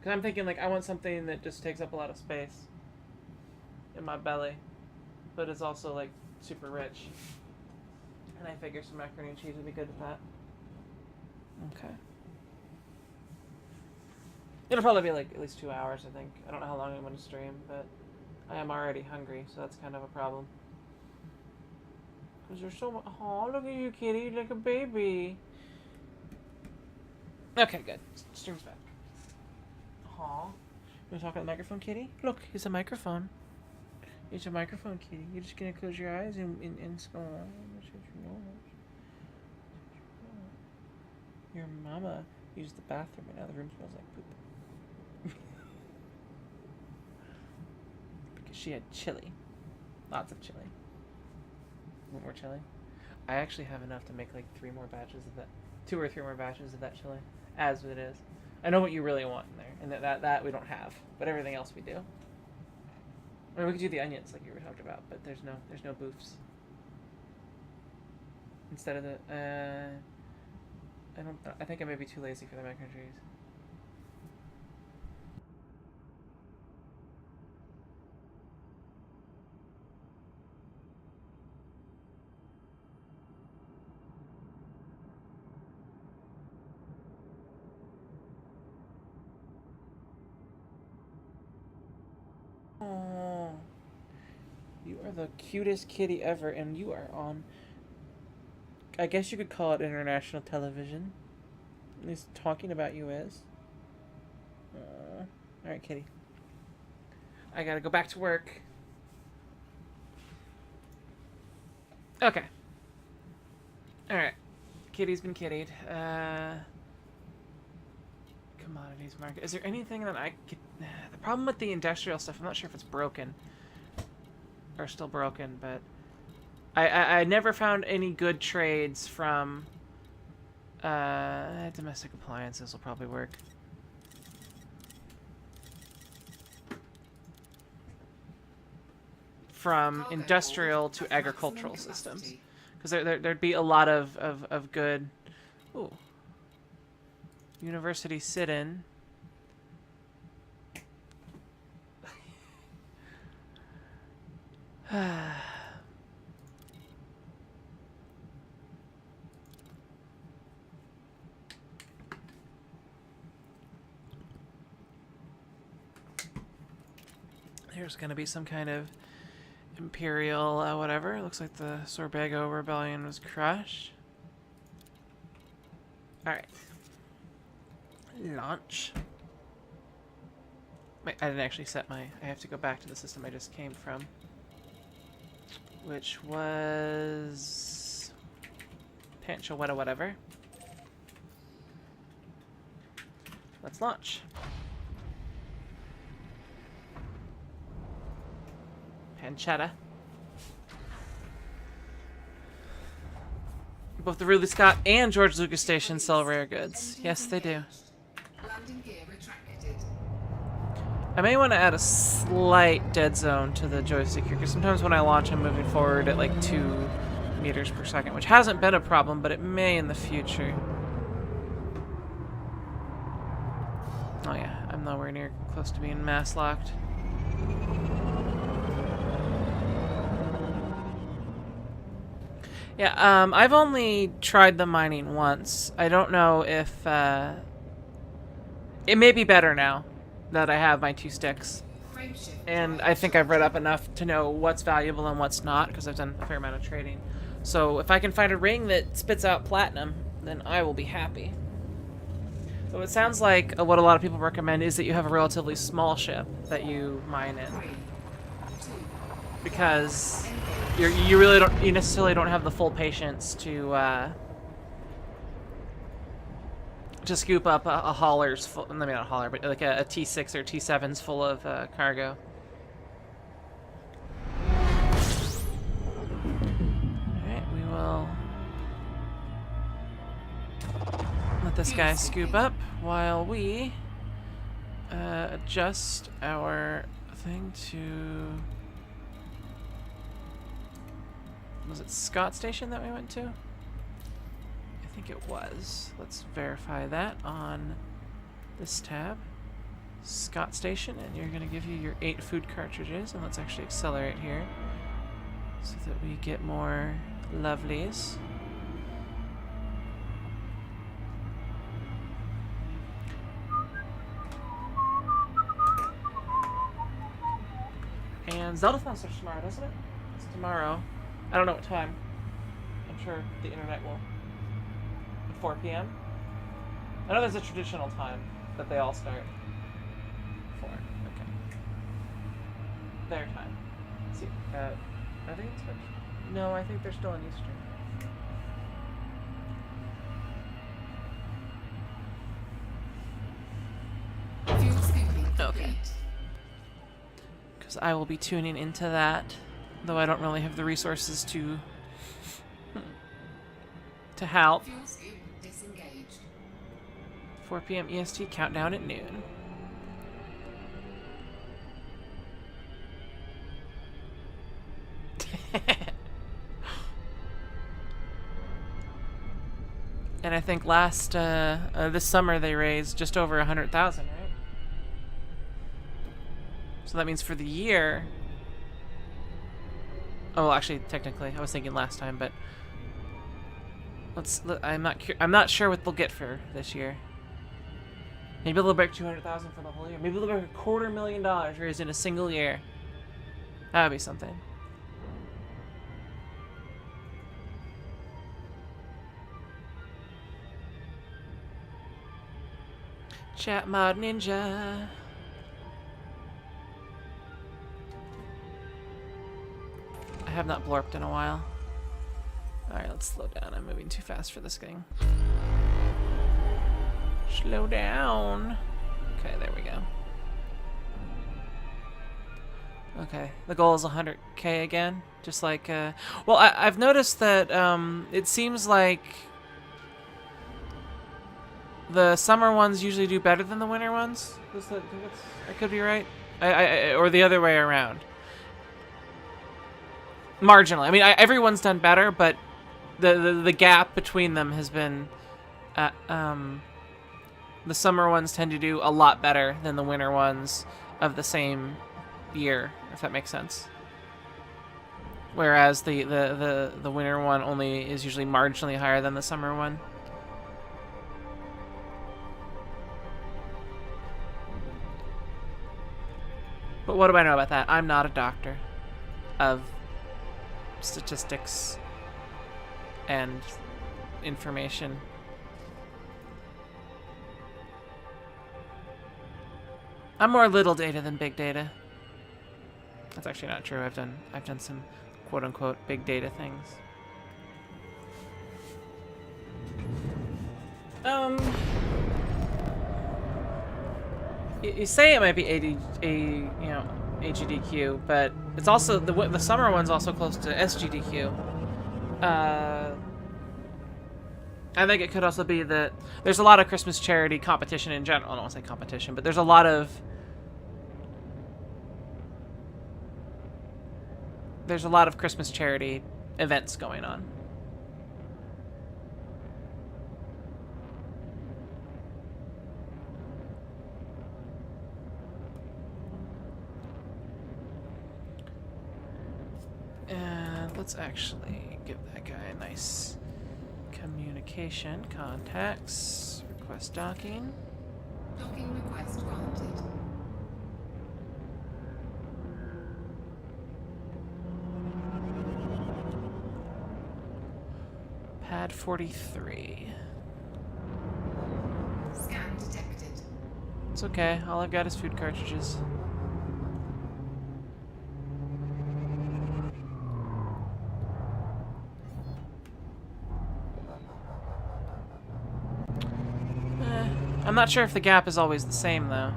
Because I'm thinking, like, I want something that just takes up a lot of space in my belly, but is also, like, super rich. And I figure some macaroni and cheese would be good with that. Okay. It'll probably be, like, at least 2 hours, I think. I don't know how long I'm going to stream, but I am already hungry, so that's kind of a problem. Because you're so... Oh, look at you, kitty. You're like a baby. Okay, good. Stream's back. Aw. You want to talk on the microphone, kitty? Look, it's a microphone. It's a microphone, kitty. You're just going to close your eyes and your mama used the bathroom and now the room smells like poop. Because she had chili. Lots of chili. Want more chili? I actually have enough to make like 3 more batches of that. 2 or 3 more batches of that chili. As it is. I know what you really want in there. And that we don't have. But everything else we do. I mean, we could do the onions like you were talking about, but there's no boofs. Instead of the I think I may be too lazy for the mac and cheese. Oh, you are the cutest kitty ever, and you are on, I guess you could call it international television. At least talking about you is. Alright, kitty. I gotta go back to work. Okay. Alright. Kitty's been kittied. Commodities market. Is there anything that I could... The problem with the industrial stuff, I'm not sure if it's broken. Or still broken, but... I never found any good trades from... domestic appliances will probably work. From industrial to agricultural systems. Because there'd be a lot of good... Ooh. University sit-in. There's going to be some kind of imperial whatever. Looks like the Sorbago rebellion was crushed. Alright. Launch. Wait, I didn't actually set my... I have to go back to the system I just came from. Which was... Pancho whatever. Let's launch. Pancetta. Both the Ridley Scott and George Lucas stations sell rare goods. Yes, they do. I may want to add a slight dead zone to the joystick here, because sometimes when I launch I'm moving forward at like 2 meters per second, which hasn't been a problem, but it may in the future. Oh yeah, I'm nowhere near close to being mass locked. Yeah, I've only tried the mining once. I don't know if, it may be better now that I have my 2 sticks. And I think I've read up enough to know what's valuable and what's not, because I've done a fair amount of trading. So if I can find a ring that spits out platinum, then I will be happy. So it sounds like what a lot of people recommend is that you have a relatively small ship that you mine in. Because you necessarily don't have the full patience to scoop up a hauler's full, I mean not a hauler, but like a T6 or T7's full of cargo. Alright, we will let this guy scoop up while we adjust our thing to... Was it Scott Station that we went to? I think it was. Let's verify that on this tab. Scott Station, and you're going to give you your 8 food cartridges. And let's actually accelerate here so that we get more lovelies. And Zeldathon starts tomorrow, doesn't it? It's tomorrow. I don't know what time. I'm sure the internet will. At 4 p.m.? I know there's a traditional time that they all start. 4. Okay. Their time. Let's see. I think it's... No, I think they're still in Eastern. Okay. Because I will be tuning into that, though I don't really have the resources to help. 4 p.m. EST, countdown at noon. And I think this summer they raised just over 100,000, right? So that means for the year... Oh, well, actually, technically, I was thinking last time, but... I'm not sure what they'll get for this year. Maybe they'll break 200,000 for the whole year. Maybe they'll break $250,000 raised in a single year. That would be something. Chat mod ninja. I have not blorped in a while. Alright, let's slow down. I'm moving too fast for this thing. Slow down. Okay, there we go. Okay, the goal is 100k again. Just like, well, I've noticed that it seems like the summer ones usually do better than the winter ones. I could be right. Or the other way around. Marginally. I mean, everyone's done better, but the gap between them has been... the summer ones tend to do a lot better than the winter ones of the same year, if that makes sense. Whereas the winter one only is usually marginally higher than the summer one. But what do I know about that? I'm not a doctor of statistics and information. I'm more little data than big data. That's actually not true. I've done some quote unquote big data things. You say it might be AGDQ, but it's also the summer one's also close to SGDQ. I think it could also be that there's a lot of Christmas charity competition in general. I don't want to say competition, but there's a lot of Christmas charity events going on. And let's actually give that guy a nice communication. Contacts. Request docking. Docking request granted. Pad 43. Scan detected. It's okay. All I've got is food cartridges. I'm not sure if the gap is always the same, though.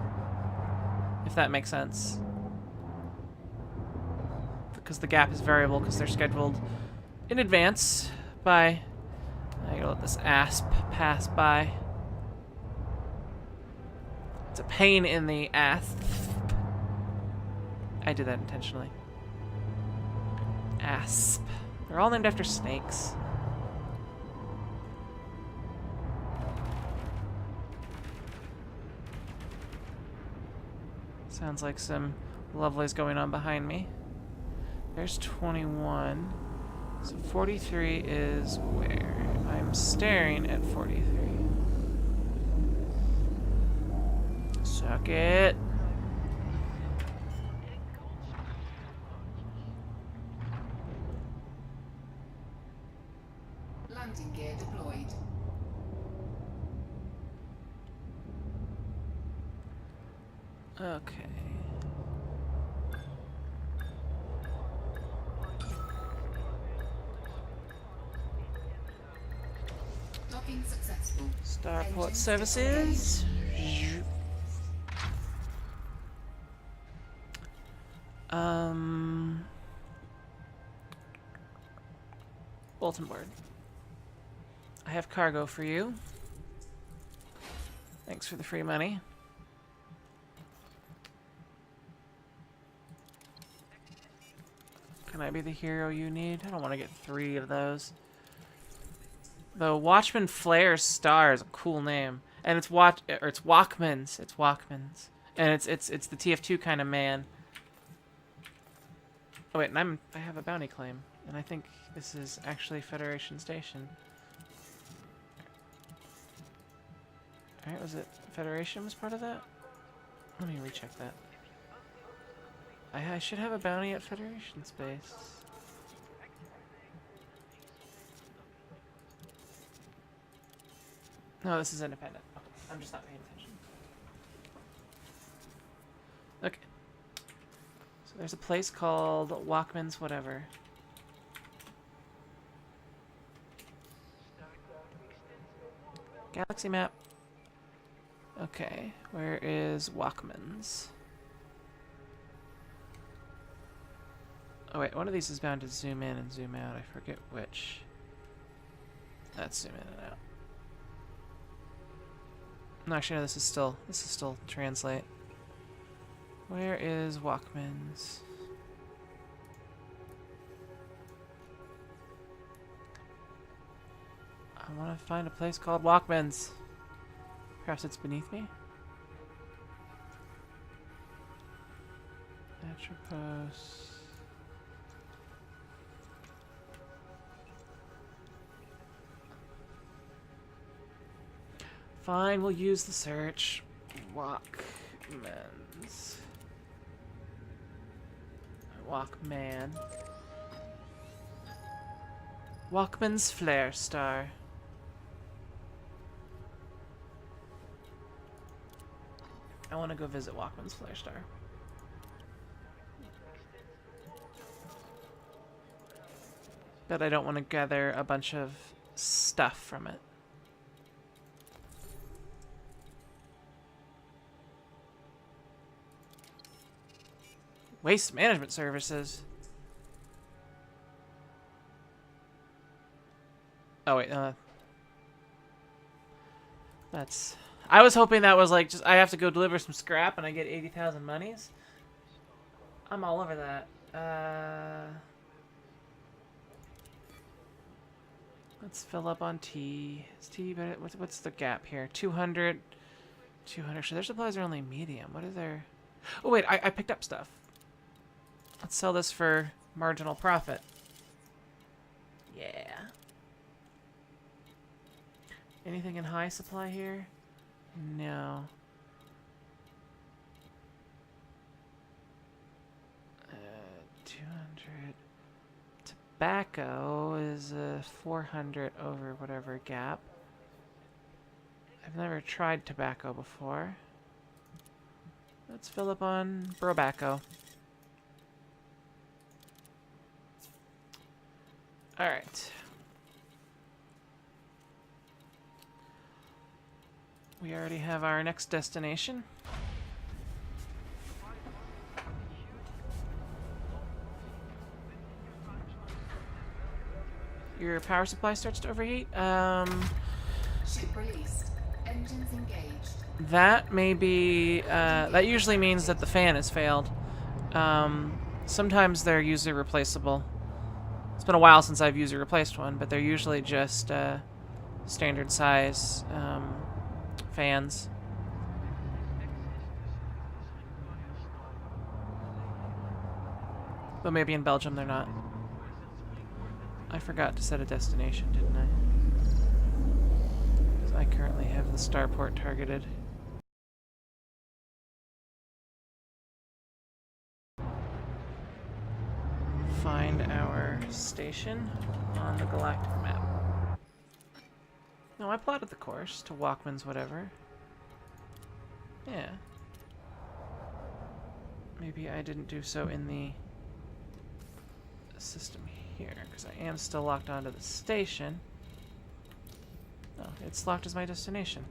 If that makes sense. Because the gap is variable, because they're scheduled in advance by... I gotta let this asp pass by. It's a pain in the asp. I did that intentionally. Asp. They're all named after snakes. Sounds like some lovelies going on behind me. There's 21. So 43 is where? I'm staring at 43. Suck it. Landing gear deployed. Okay. Docking successful. Starport Engines services. Bulletin board. I have cargo for you. Thanks for the free money. Can I be the hero you need? I don't want to get 3 of those. The Watchman Flare Star is a cool name, and it's Walkmans. It's Walkmans, and it's the TF2 kind of man. Oh wait, and I have a bounty claim, and I think this is actually Federation Station. All right, was it Federation was part of that? Let me recheck that. I should have a bounty at Federation Space. No, this is independent. Okay, I'm just not paying attention. Okay. So there's a place called Walkman's whatever. Galaxy map. Okay, where is Walkman's? Oh wait, one of these is bound to zoom in and zoom out. I forget which. That's zoom in and out. No, actually, no, this is still translate. Where is Walkman's? I want to find a place called Walkman's. Perhaps it's beneath me? Atropos. Fine, we'll use the search. Walkman's. Walkman. Walkman's Flare Star. I want to go visit Walkman's Flare Star. But I don't want to gather a bunch of stuff from it. Waste management services. Oh wait, that's. I was hoping that was like just I have to go deliver some scrap and I get 80,000 monies. I'm all over that. Let's fill up on tea. Is tea, but what's the gap here? 200. 200. So their supplies are only medium. What is their? Oh wait, I picked up stuff. Let's sell this for marginal profit. Yeah. Anything in high supply here? No. 200. Tobacco is 400 over whatever gap. I've never tried tobacco before. Let's fill up on brobacco. Alright. We already have our next destination. Your power supply starts to overheat. Ship released. Engines engaged. That may be, that usually means that the fan has failed. Sometimes they're user replaceable. It's been a while since I've user replaced one, but they're usually just standard size fans. But maybe in Belgium they're not. I forgot to set a destination, didn't I? Because I currently have the starport targeted. Find our station on the galactic map. No, I plotted the course to Walkman's whatever. Yeah. Maybe I didn't do so in the system here, because I am still locked onto the station. Oh, it's locked as my destination.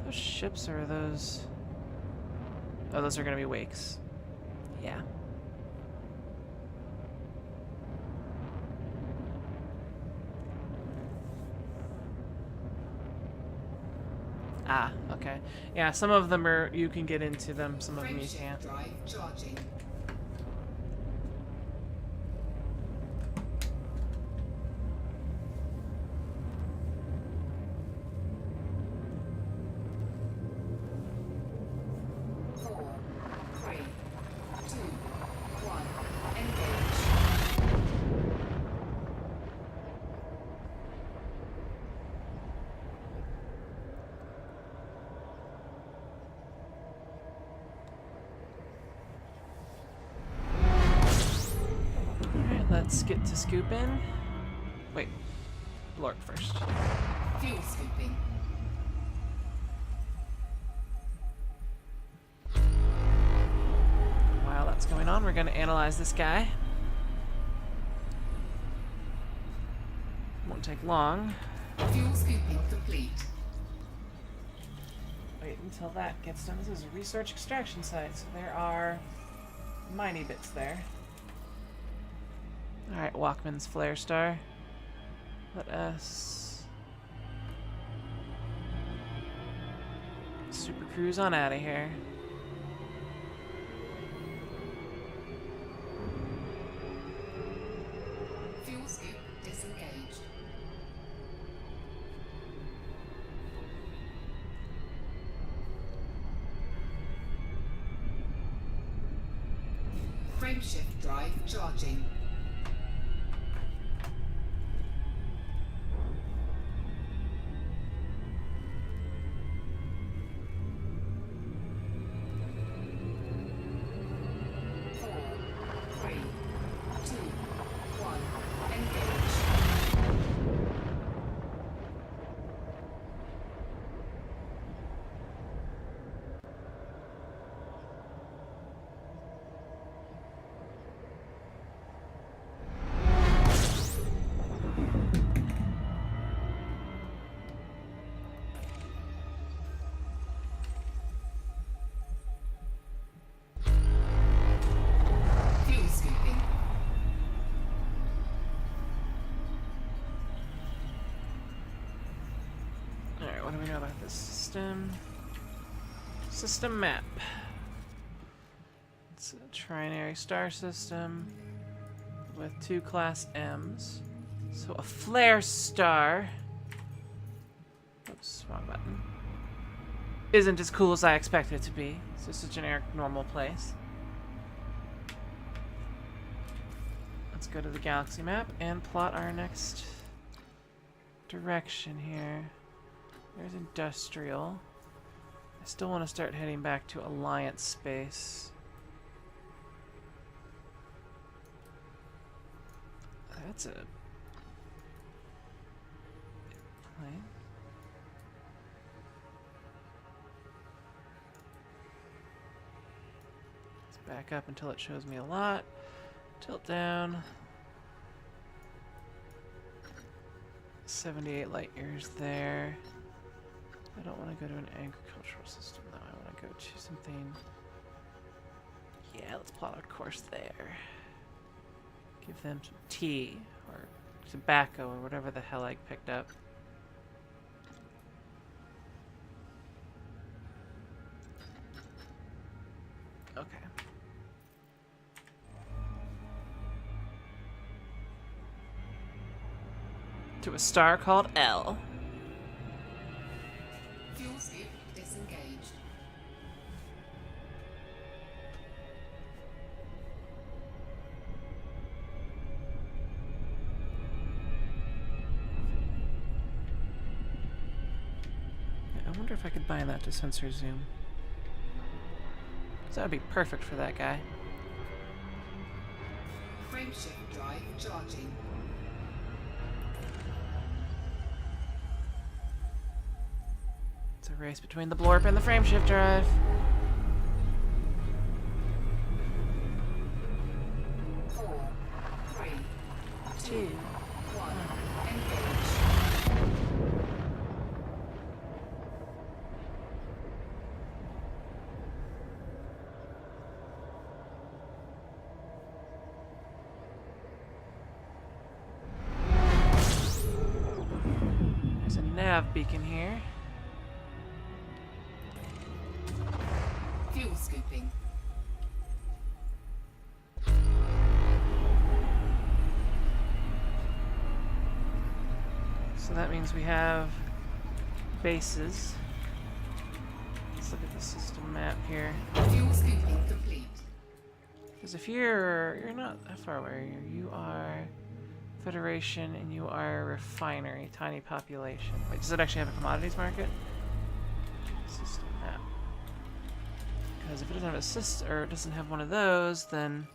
Those ships are those... Oh, those are going to be wakes. Yeah. Ah, okay. Yeah, some of them are, you can get into them, some of them you can't. Drive charging. Let's get to scooping. Wait, blorp first. Fuel scooping. While that's going on, we're going to analyze this guy. Won't take long. Fuel scooping complete. Wait until that gets done. This is a research extraction site, so there are miney bits there. Alright, Walkman's Flare Star. Let us super cruise on out of here. Fuel scoop disengaged. Frameshift drive charging. What do we know about this system? System map. It's a trinary star system with 2 class M's. So a flare star. Oops, wrong button. Isn't as cool as I expected it to be. It's just a generic normal place. Let's go to the galaxy map and plot our next direction here. There's industrial. I still want to start heading back to Alliance space. That's a plane. Let's back up until it shows me a lot. Tilt down. 78 light years there. I don't want to go to an agricultural system though. I want to go to something. Yeah, let's plot our course there. Give them some tea or tobacco or whatever the hell I picked up. Okay. To a star called L. Fuel scoop disengaged. I wonder if I could bind that to sensor zoom. 'Cause that would be perfect for that guy. Frameshift drive charging. It's a race between the blorp and the frameshift drive. 4, 3, 2. 1. Engage. There's a nav beacon here. Fuel scooping. So that means we have bases. Let's look at the system map here. Fuel scooping complete. Because if you're not that far away, are you? You are Federation and you are Refinery, tiny population. Wait, does it actually have a commodities market? System map. Because if it doesn't have a system, or it doesn't have one of those, then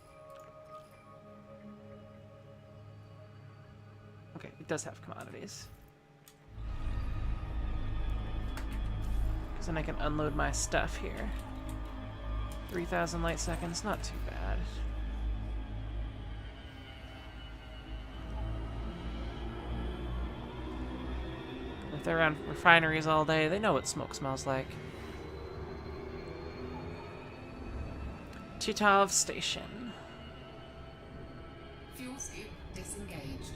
okay, it does have commodities. Because then I can unload my stuff here. 3,000 light seconds, not too bad. If they're around refineries all day, they know what smoke smells like. Titov Station. Fuel scoop disengaged.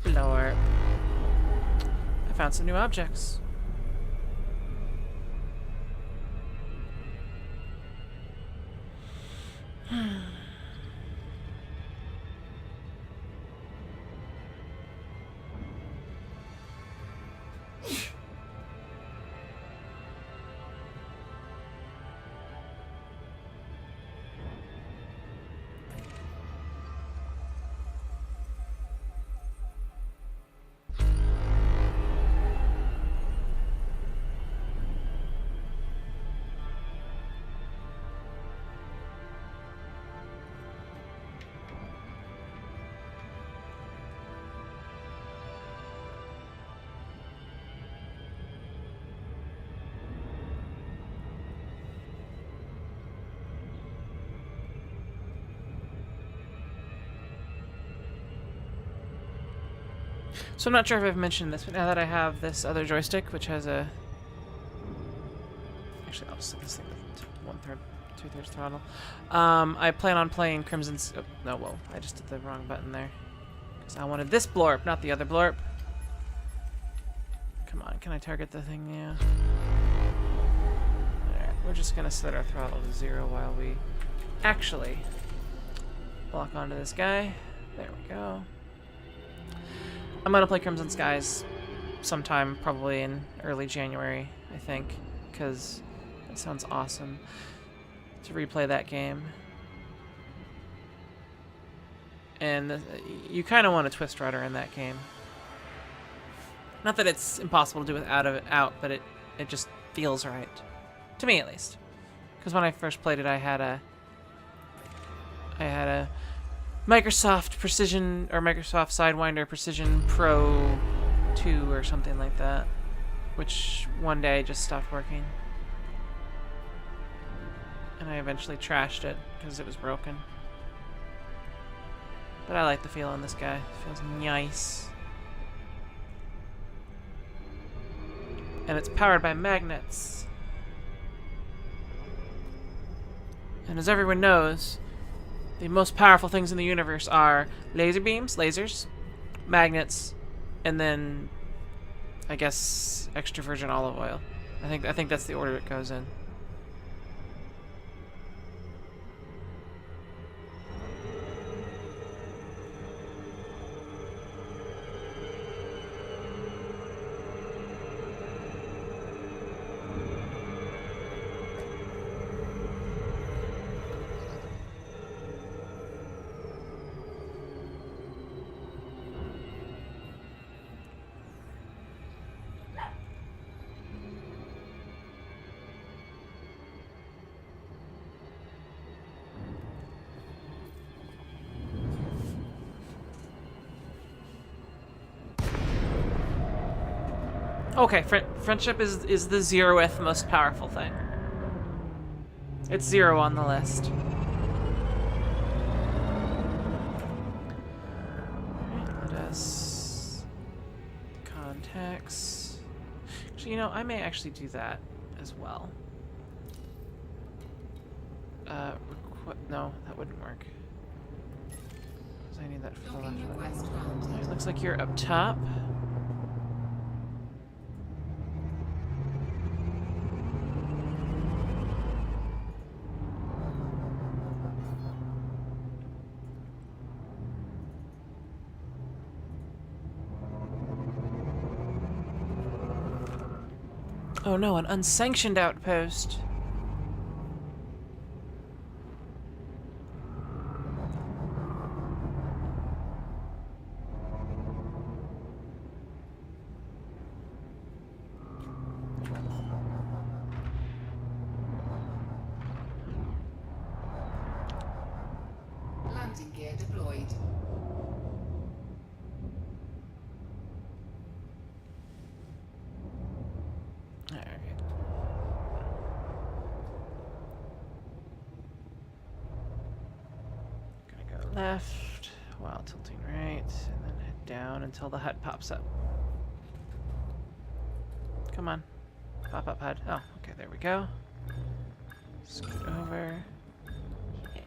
Blorp. I found some new objects. So I'm not sure if I've mentioned this, but now that I have this other joystick, which has a... Actually, I'll set this thing with 1/3, 2/3 throttle. I plan on playing Crimson's... Oh, no, whoa. I just did the wrong button there. Because I wanted this blorp, not the other blorp. Come on, can I target the thing? Yeah. Alright, we're just going to set our throttle to 0 while we actually lock onto this guy. There we go. I'm gonna play Crimson Skies sometime, probably in early January, I think, because it sounds awesome to replay that game. And you kind of want a twist rudder in that game. Not that it's impossible to do without it out, but it just feels right, to me at least. Because when I first played it, I had a Microsoft Precision, or Microsoft Sidewinder Precision Pro 2 or something like that, which one day just stopped working. And I eventually trashed it because it was broken. But I like the feel on this guy. It feels nice. And it's powered by magnets. And as everyone knows, the most powerful things in the universe are laser beams, lasers, magnets, and then I guess extra virgin olive oil. I think that's the order it goes in. Okay, friendship is the 0th most powerful thing. It's 0 on the list. Alright, let us... Contacts... Actually, you know, I may actually do that as well. No, that wouldn't work. Because I need that for the Docking left. request granted. Alright, looks like you're up top. Oh no, an unsanctioned outpost. Landing gear deployed. Alright. Gonna go left while tilting right, and then head down until the hut pops up. Come on. Pop up HUD. Oh, okay, there we go. Scoot over. Yeah.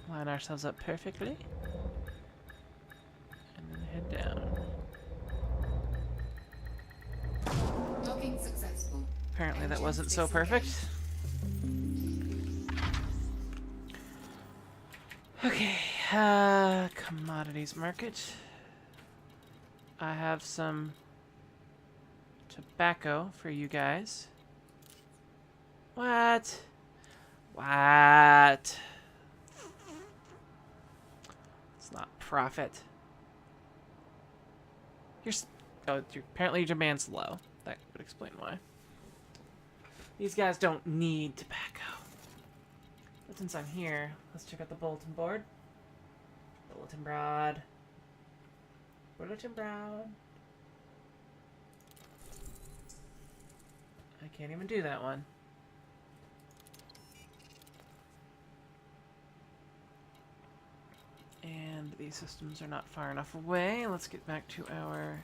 Line ourselves up perfectly. And then head down. Docking successful. Apparently that Engines wasn't so perfect. Okay, commodities market. I have some tobacco for you guys. What? What? It's not profit. Apparently your demand's low. That would explain why. These guys don't need tobacco. But since I'm here, let's check out the bulletin board. Bulletin board. Bulletin board. I can't even do that one. And these systems are not far enough away. Let's get back to our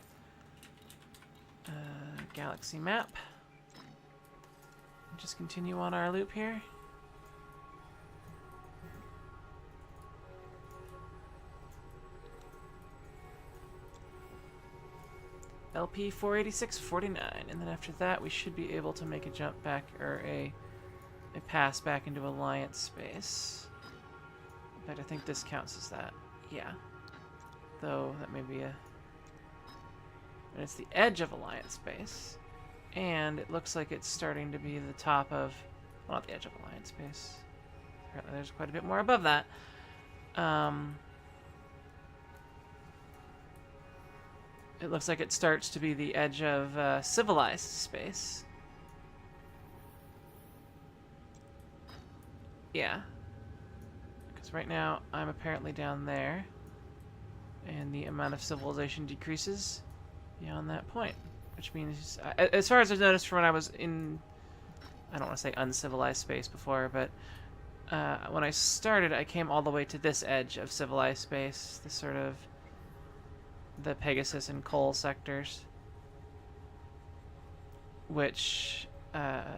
galaxy map. Just continue on our loop here. LP 48649, and then after that we should be able to make a jump back, or a pass back into Alliance space. In fact, I think this counts as that. Yeah. Though that may be a... And it's the edge of Alliance space. And it looks like it's starting to be the top of... Well, not the edge of Alliance space. Apparently there's quite a bit more above that. It looks like it starts to be the edge of civilized space. Yeah. Because right now, I'm apparently down there. And the amount of civilization decreases beyond that point. Which means, as far as I've noticed from when I was in, I don't want to say uncivilized space before, but when I started, I came all the way to this edge of civilized space. The sort of, the Pegasus and Coal sectors. Which, actually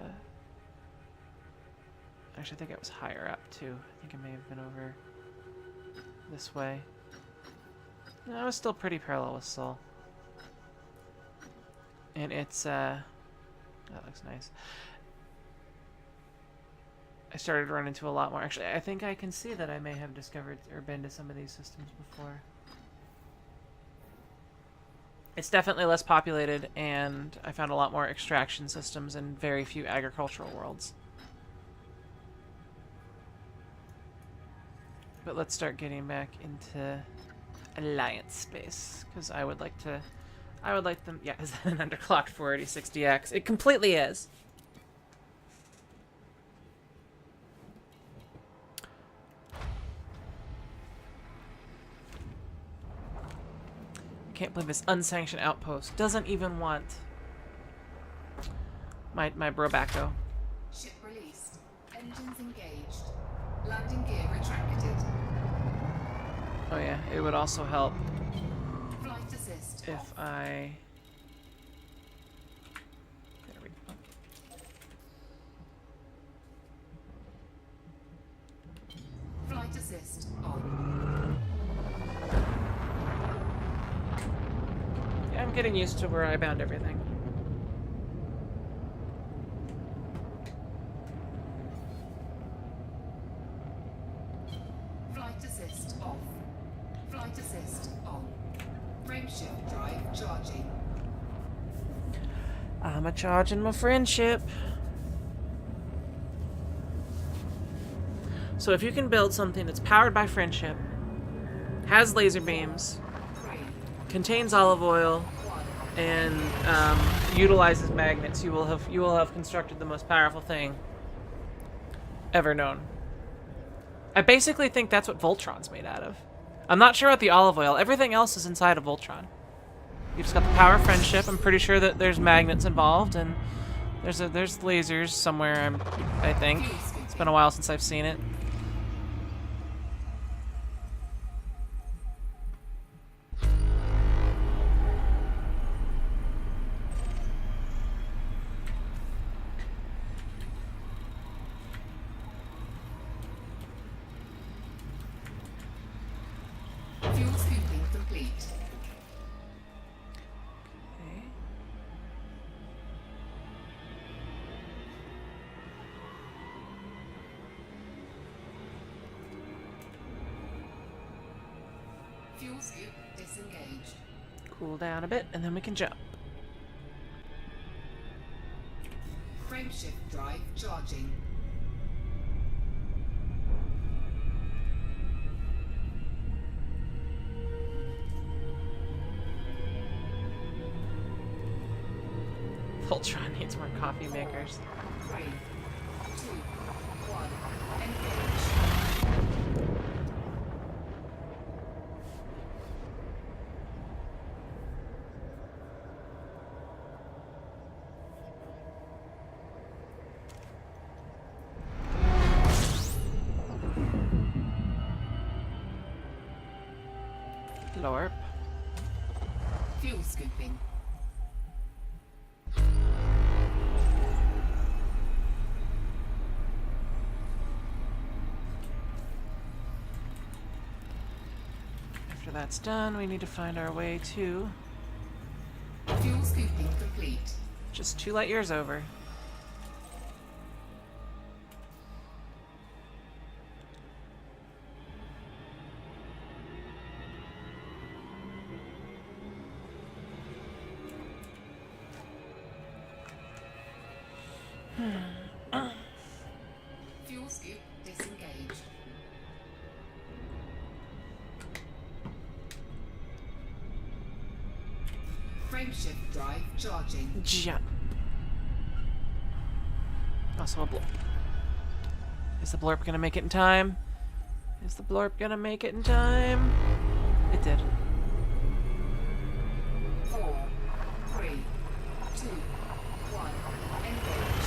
I think it was higher up too. I think it may have been over this way. No, I was still pretty parallel with Sol. And it's, that looks nice. I started to run into a lot more. Actually, I think I can see that I may have discovered or been to some of these systems before. It's definitely less populated, and I found a lot more extraction systems and very few agricultural worlds. But let's start getting back into Alliance space, because I would like them, yeah, is that an underclocked 48060X? It completely is. I can't believe this unsanctioned outpost doesn't even want my brobacco. Ship released. Engines engaged. Landing gear retracted. Oh yeah, it would also help Flight assist. if off. I... There we go. Flight assist on. Yeah, I'm getting used to where I bound everything. Flight assist off. Flight assist on. Frameshift drive charging. I'm a-charging my friendship. So if you can build something that's powered by friendship, has laser beams, 3, contains olive oil, 1. and utilizes magnets, you will have constructed the most powerful thing ever known. I basically think that's what Voltron's made out of. I'm not sure about the olive oil. Everything else is inside of Voltron. You just got the power of friendship. I'm pretty sure that there's magnets involved, and there's lasers somewhere. I think it's been a while since I've seen it. Fuel scooping complete. Okay. Fuel scoop disengaged. Cool down a bit, and then we can jump. Frameshift drive charging. Voltron needs more coffee makers. 3, 2, 1. Engage. Blorp. Fuel scooping. After that's done, we need to find our way to Fuel scooping complete. just 2 light years over. Fuel scoop disengaged. Frameshift drive charging. Jump. Also a blorp. Is the blorp gonna make it in time? Is the blorp gonna make it in time? It did. 4, 3, 2, 1. Engage.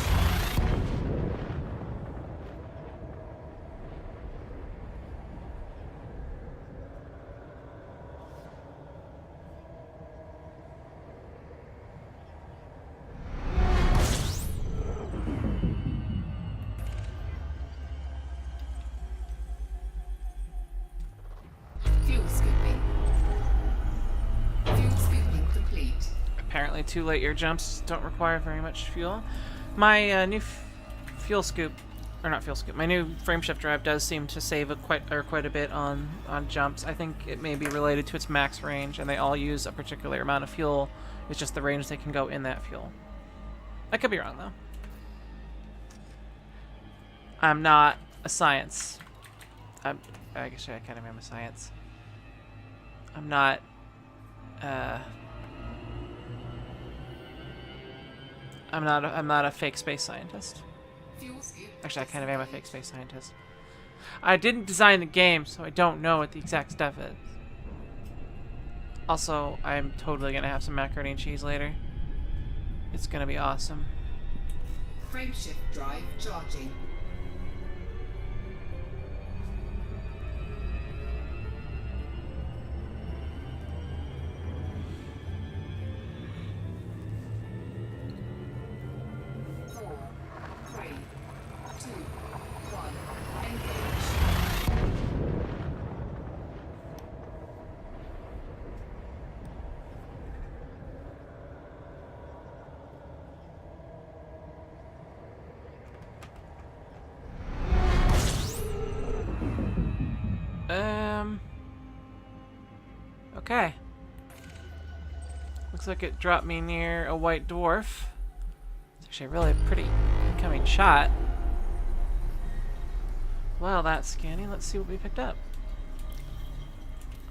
Fuel scooping. Fuel scooping complete. Apparently too late. Your jumps don't require very much fuel. My new fuel scoop, or not fuel scoop, my new frameshift drive does seem to save quite a bit on jumps. I think it may be related to its max range, and they all use a particular amount of fuel. It's just the range they can go in that fuel. I could be wrong though. I'm not a science. I guess I kind of am a science. I'm not. I'm not a fake space scientist. Fuel scoop. Actually, I kind of am a fake space scientist. I didn't design the game, so I don't know what the exact stuff is. Also, I'm totally gonna have some macaroni and cheese later. It's gonna be awesome. Frameshift drive charging. Okay. Looks like it dropped me near a white dwarf. It's actually a really pretty incoming shot. Well, that's scanning. Let's see what we picked up.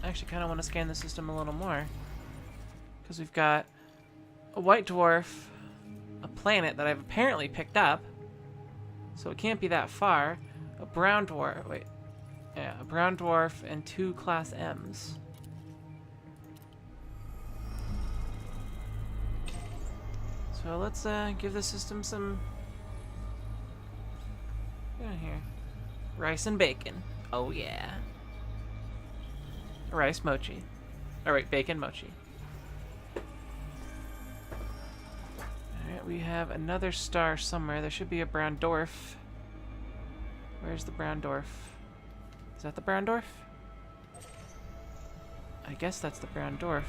I actually kind of want to scan the system a little more. Because we've got a white dwarf, a planet that I've apparently picked up. So it can't be that far. A brown dwarf. Wait. Yeah, a brown dwarf and 2 class M's. So let's give the system some. Yeah, here. Rice and bacon. Oh yeah. Rice mochi. Alright, bacon mochi. Alright, we have another star somewhere. There should be a brown dwarf. Where's the brown dwarf? Is that the brown dwarf? I guess that's the brown dwarf.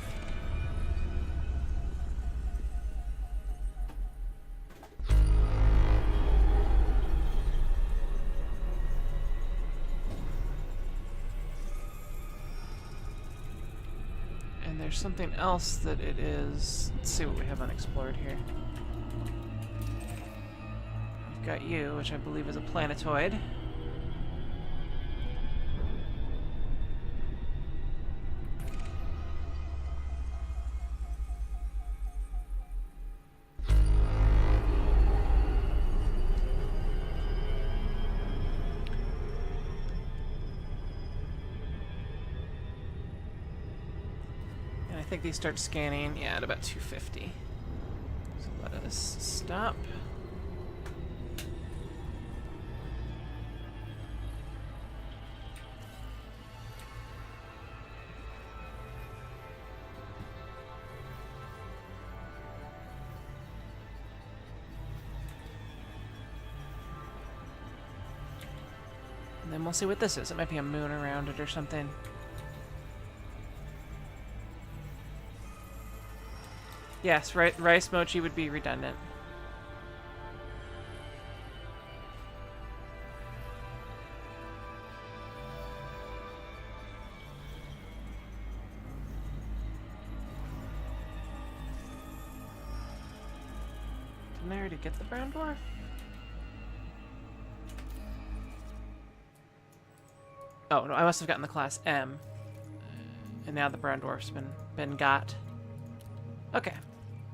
And there's something else that it is. Let's see what we have unexplored here. We've got you, which I believe is a planetoid. I think these start scanning, yeah, at about 250. So let us stop. And then we'll see what this is. It might be a moon around it or something. Yes, rice mochi would be redundant. Didn't I already get the brown dwarf? Oh, no, I must have gotten the class M. And now the brown dwarf's been got. Okay.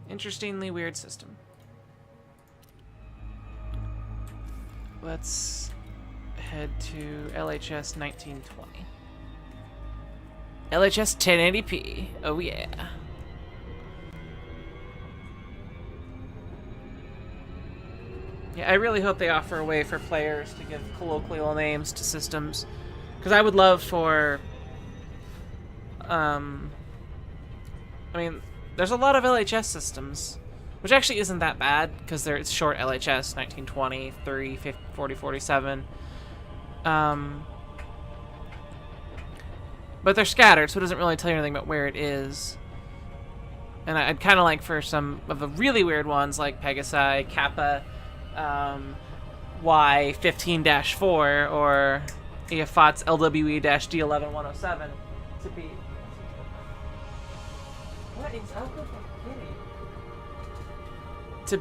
Interestingly weird system. Let's head to LHS 1920. LHS 1080p. Oh yeah. Yeah, I really hope they offer a way for players to give colloquial names to systems. Because I would love for... I mean, there's a lot of LHS systems, which actually isn't that bad, because it's short LHS, 1920, 30, 50, 40, 47. But they're scattered, so it doesn't really tell you anything about where it is. And I'd kind of like for some of the really weird ones, like Pegasi, Kappa, Y15-4, or EFOT's LWE-D11107 to be... What is Alpha to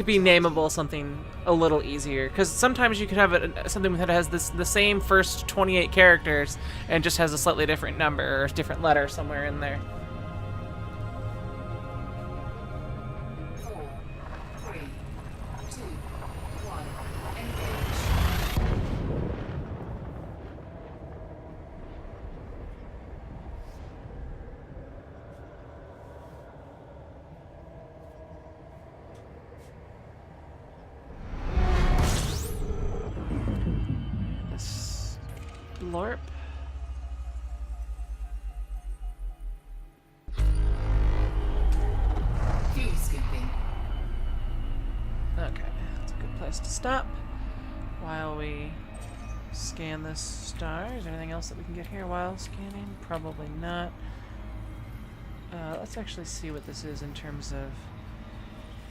be nameable something a little easier, because sometimes you could have something that has the same first 28 characters and just has a slightly different number or a different letter somewhere in there. 4, 3, 2, 1, This blorp. fuel scooping. Okay, that's a good place to stop while we scan this star. Is there anything else that we can get here while scanning? Probably not. Let's actually see what this is in terms of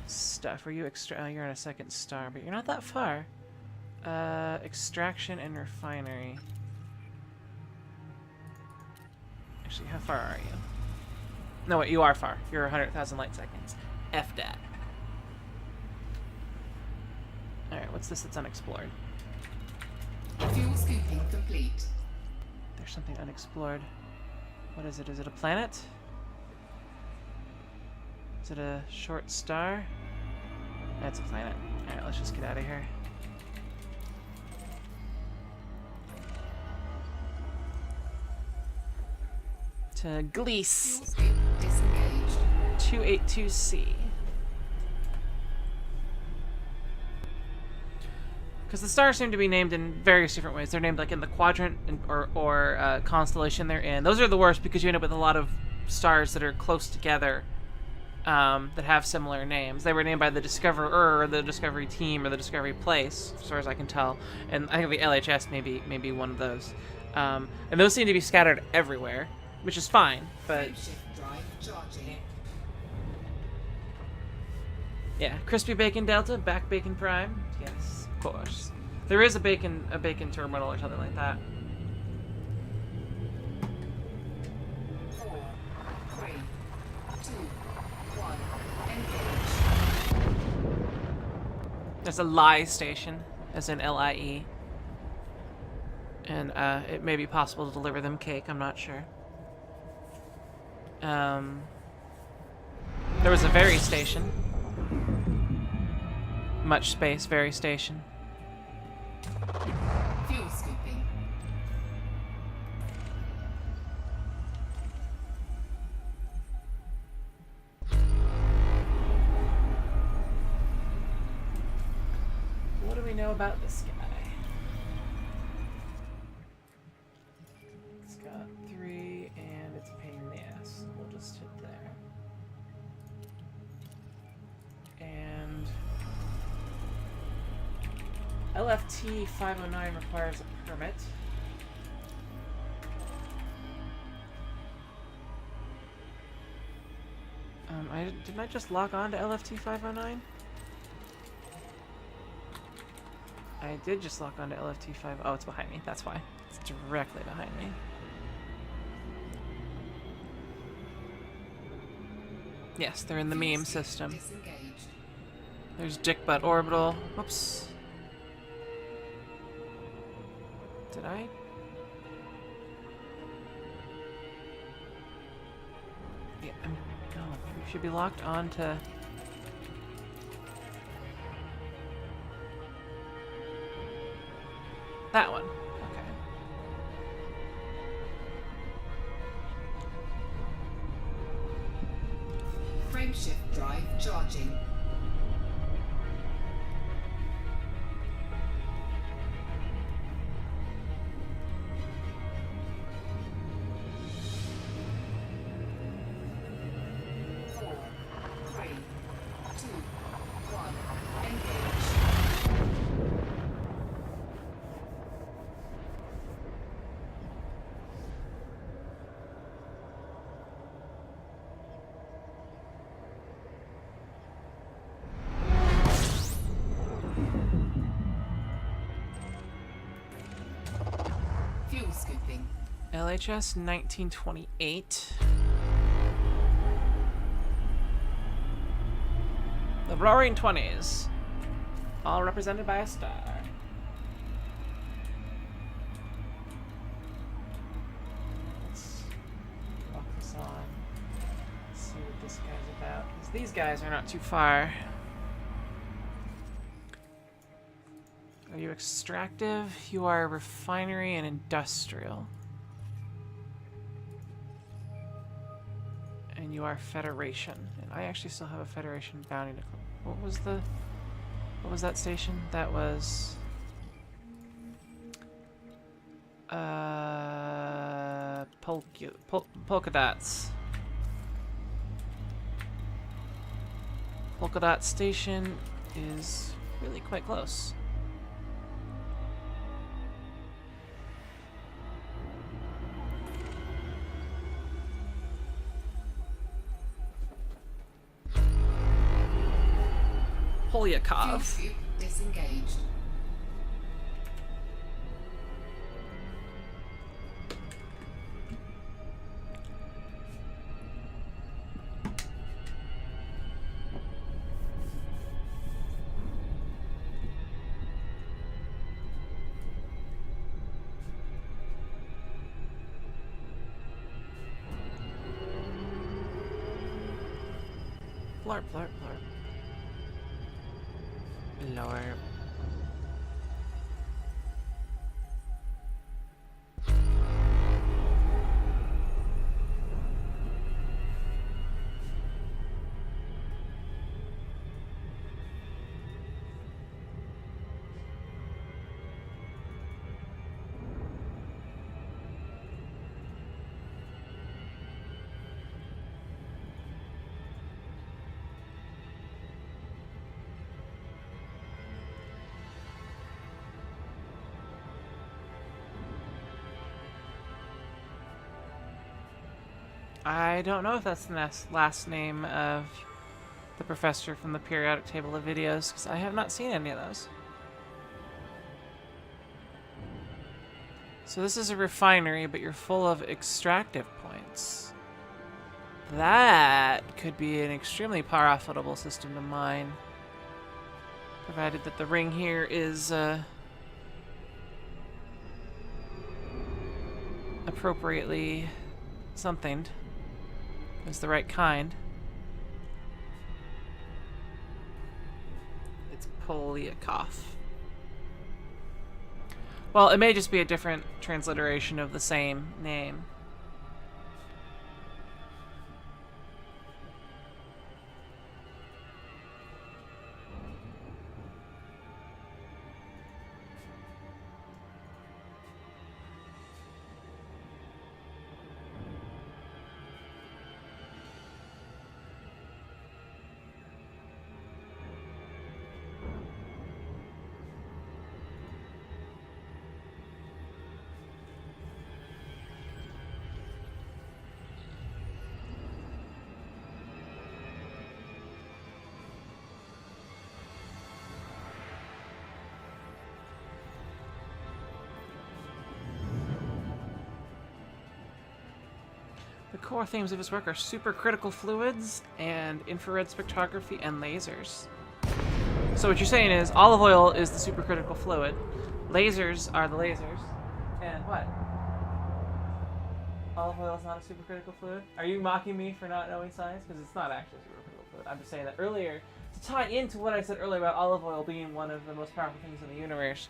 stuff. Are you you're on a second star, but you're not that far. Extraction and refinery. Actually, how far are you? No, wait, you are far. You're 100,000 light seconds. F that. Alright, what's this that's unexplored? Fuel scooping complete. There's something unexplored. What is it? Is it a planet? Is it a short star? That's a planet. Alright, let's just get out of here. To Gliese. Fuel scoop disengaged. 282C. Because the stars seem to be named in various different ways. They're named like in the quadrant or constellation they're in. Those are the worst because you end up with a lot of stars that are close together that have similar names. They were named by the Discoverer, or the Discovery Team, or the Discovery Place, as far as I can tell. And I think the LHS may be one of those. And those seem to be scattered everywhere, which is fine, but... Frameshift drive charging. Yeah, Crispy Bacon Delta, Back Bacon Prime. Yes, of course. There is a bacon terminal or something like that. 4, 3, 2, 1, engage. There's a lie station, as in L-I-E. And it may be possible to deliver them cake, I'm not sure. There was a Very station. Much space, Very station. Fuel scooping. What do we know about this guy? It's got 3, and it's a pain in the ass. We'll just hit there. And LFT 509 requires a permit. Didn't I just log on to LFT 509? I did just log on to LFT 5. Oh, it's behind me. That's why. It's directly behind me. Yes, they're in the meme system. Disengaged. There's Dick Butt Orbital. Whoops. Did I? Yeah, no, we should be locked on to... That one. Okay. Frameshift drive charging. Fuel scooping. LHS 1928. The Roaring Twenties. All represented by a star. Let's walk this on. See what this guy's about. 'Cause these guys are not too far. Are you extractive? You are refinery and industrial. And you are Federation. And I actually still have a Federation bounty to... What was that station? That was... Polka Dots. Polka Dot Station is really quite close. Polyakov. Fuel scoop disengaged. Blorp, blorp, blorp. Blorp. I don't know if that's the last name of the professor from the periodic table of videos, because I have not seen any of those. So this is a refinery, but you're full of extractive points. That could be an extremely profitable system to mine, provided that the ring here is appropriately somethinged. It's the right kind. It's Polyakov. Well, it may just be a different transliteration of the same name. The core themes of his work are supercritical fluids and infrared spectrography and lasers. So what you're saying is olive oil is the supercritical fluid, lasers are the lasers, and what? Olive oil is not a supercritical fluid? Are you mocking me for not knowing science? Because it's not actually a supercritical fluid. I'm just saying that earlier, to tie into what I said earlier about olive oil being one of the most powerful things in the universe.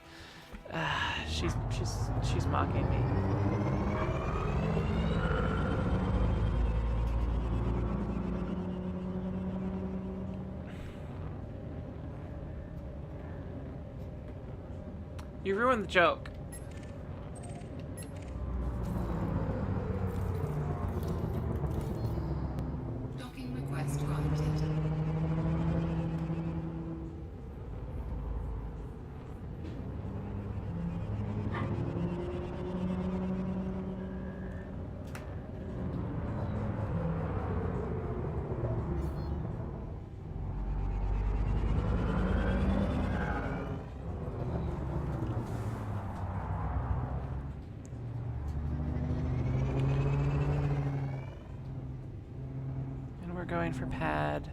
She's mocking me. You ruined the joke. Docking request granted. And we're going for pad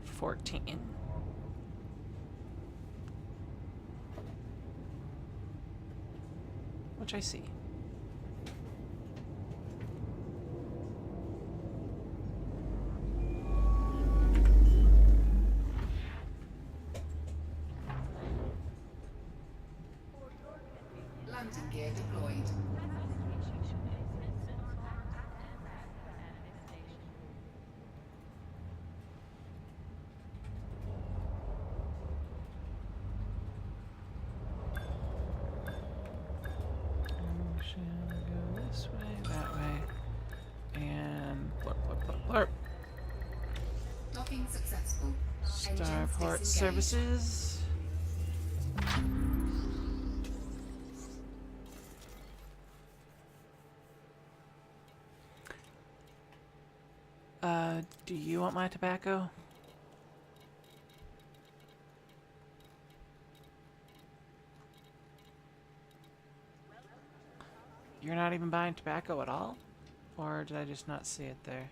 14. Which I see. Landing gear deployed. Shall go this way, that way, and blurp, blurp, blurp, blurp. Docking successful. Engines Starport disengaged. services. Do you want my tobacco? You're not even buying tobacco at all? Or did I just not see it there?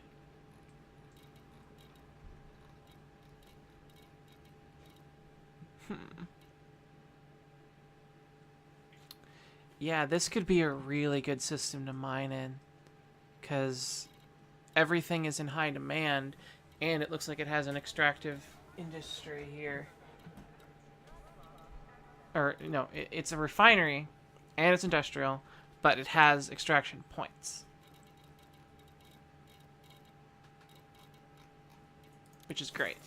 Yeah, this could be a really good system to mine in. Because everything is in high demand, and it looks like it has an extractive industry here. Or, no, it's a refinery, and it's industrial, but it has extraction points. Which is great.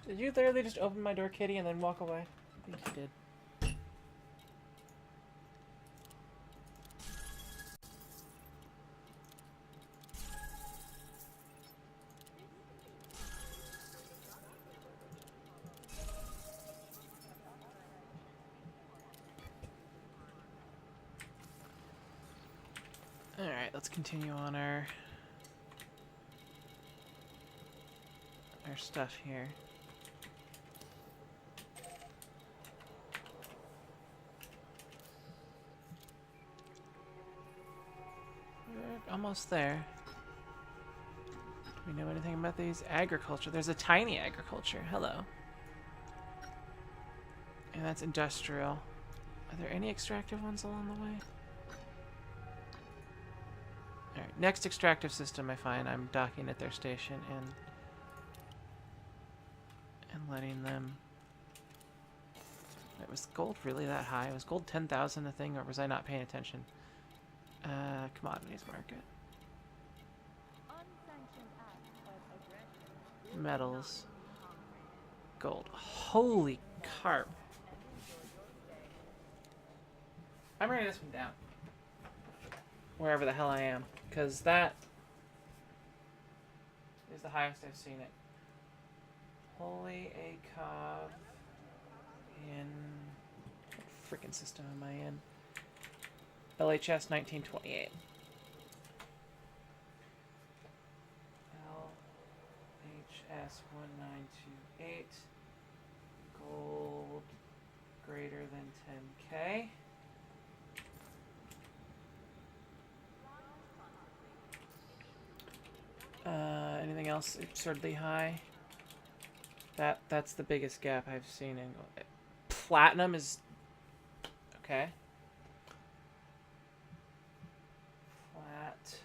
Did you literally just open my door, kitty, and then walk away? I think you did. Alright, let's continue on our stuff here. We're almost there. Do we know anything about these? Agriculture. There's a tiny agriculture. Hello. And that's industrial. Are there any extractive ones along the way? Alright, next extractive system I find, I'm docking at their station and letting them... Wait, was gold really that high? Was gold 10,000 a thing, or was I not paying attention? Commodities market. Metals. Gold. Holy carp. I'm writing this one down. Wherever the hell I am. Because that is the highest I've seen it. Holy ACOV in... What freaking system am I in? LHS 1928. LHS 1928. Gold greater than 10K. Anything else absurdly high? That's the biggest gap I've seen in platinum is okay. Flat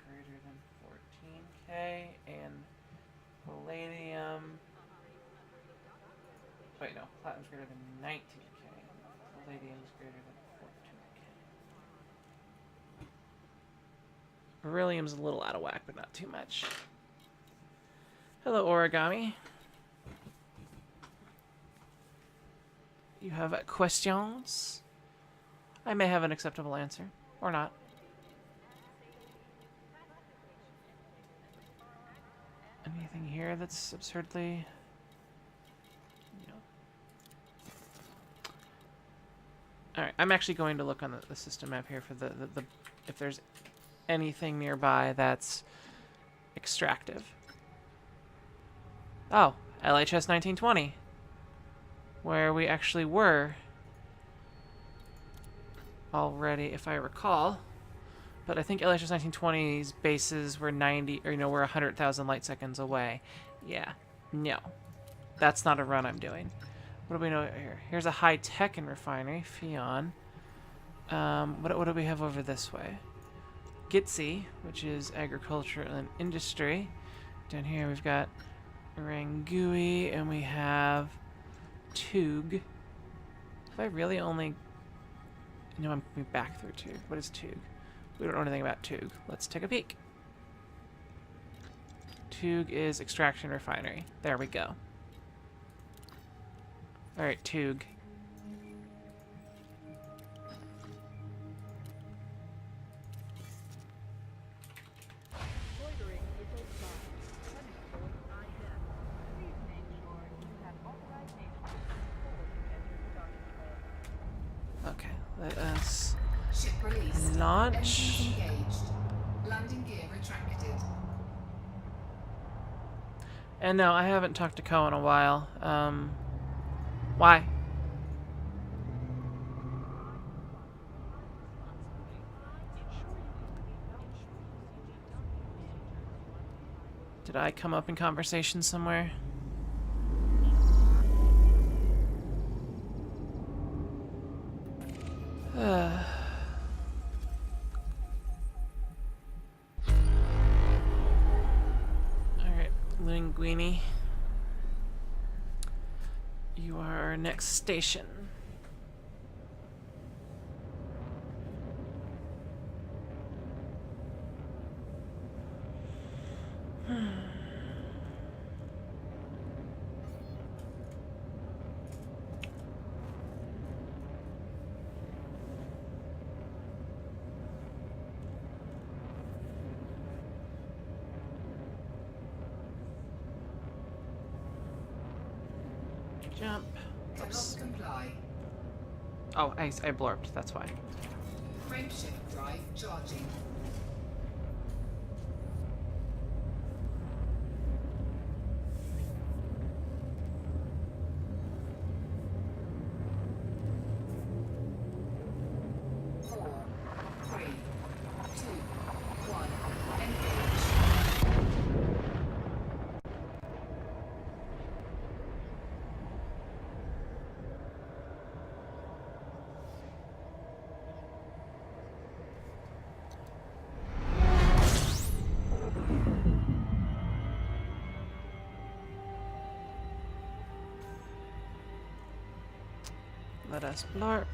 greater than 14K and palladium. Wait, no, platinum's greater than 19K. Palladium's greater than 14K. Beryllium's a little out of whack, but not too much. Hello, origami. You have questions? I may have an acceptable answer, or not. Anything here that's absurdly... No. Alright, I'm actually going to look on the system map here for the if there's anything nearby that's extractive. Oh, LHS 1920. Where we actually were already, if I recall. But I think LHS 1920's bases were 90, or we're 100,000 light seconds away. Yeah, no. That's not a run I'm doing. What do we know here? Here's a high-tech and refinery, Fion. What do we have over this way? Gitsi, which is agriculture and industry. Down here we've got Rangui, and we have Tug. Have I really only... No, I'm going back through Tug. What is Tug? We don't know anything about Tug. Let's take a peek. Tug is extraction refinery. There we go. Alright, Tug. Okay, let us Ship released. launch. Engines engaged. Landing gear retracted. And no, I haven't talked to Ko in a while. Why? Did I come up in conversation somewhere? Alright, Linguini. You are our next station. Jump. Cannot Oops. comply. Oh, I blorped, that's why. Frameshift drive charging. Four, three, two, one. Engage. Let us blorp.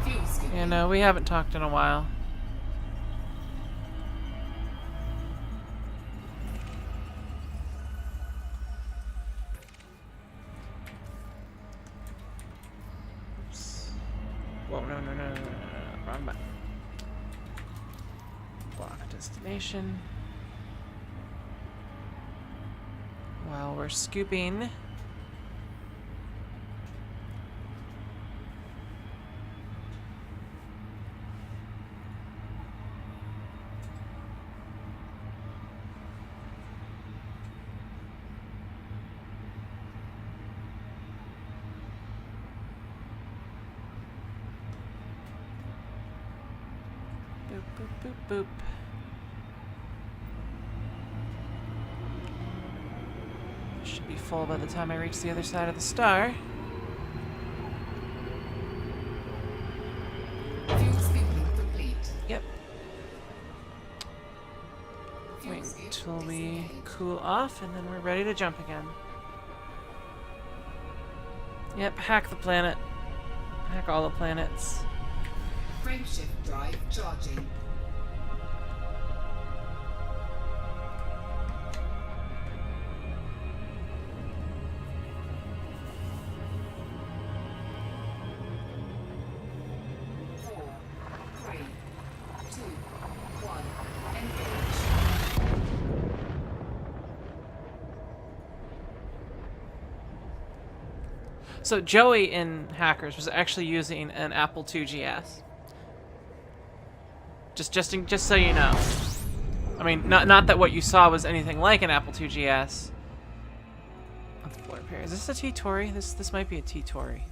Fuel scooping. And we haven't talked in a while. Oops. Whoa, no, wrong button. Block destination. While we're scooping, Boop, boop, boop, boop. Should be full by the time I reach the other side of the star. Fuel scooping complete. Yep. Fuel Wait scoop until we disengaged. cool off, and then we're ready to jump again. Yep, hack the planet. Hack all the planets. Frameshift drive charging. Four, three, two, one. Engage. So Joey in Hackers was actually using an Apple IIgs. Just so you know. I mean, not that what you saw was anything like an Apple IIgs. Let's blorp here. Is this a T-Tory? This might be a T-Tory.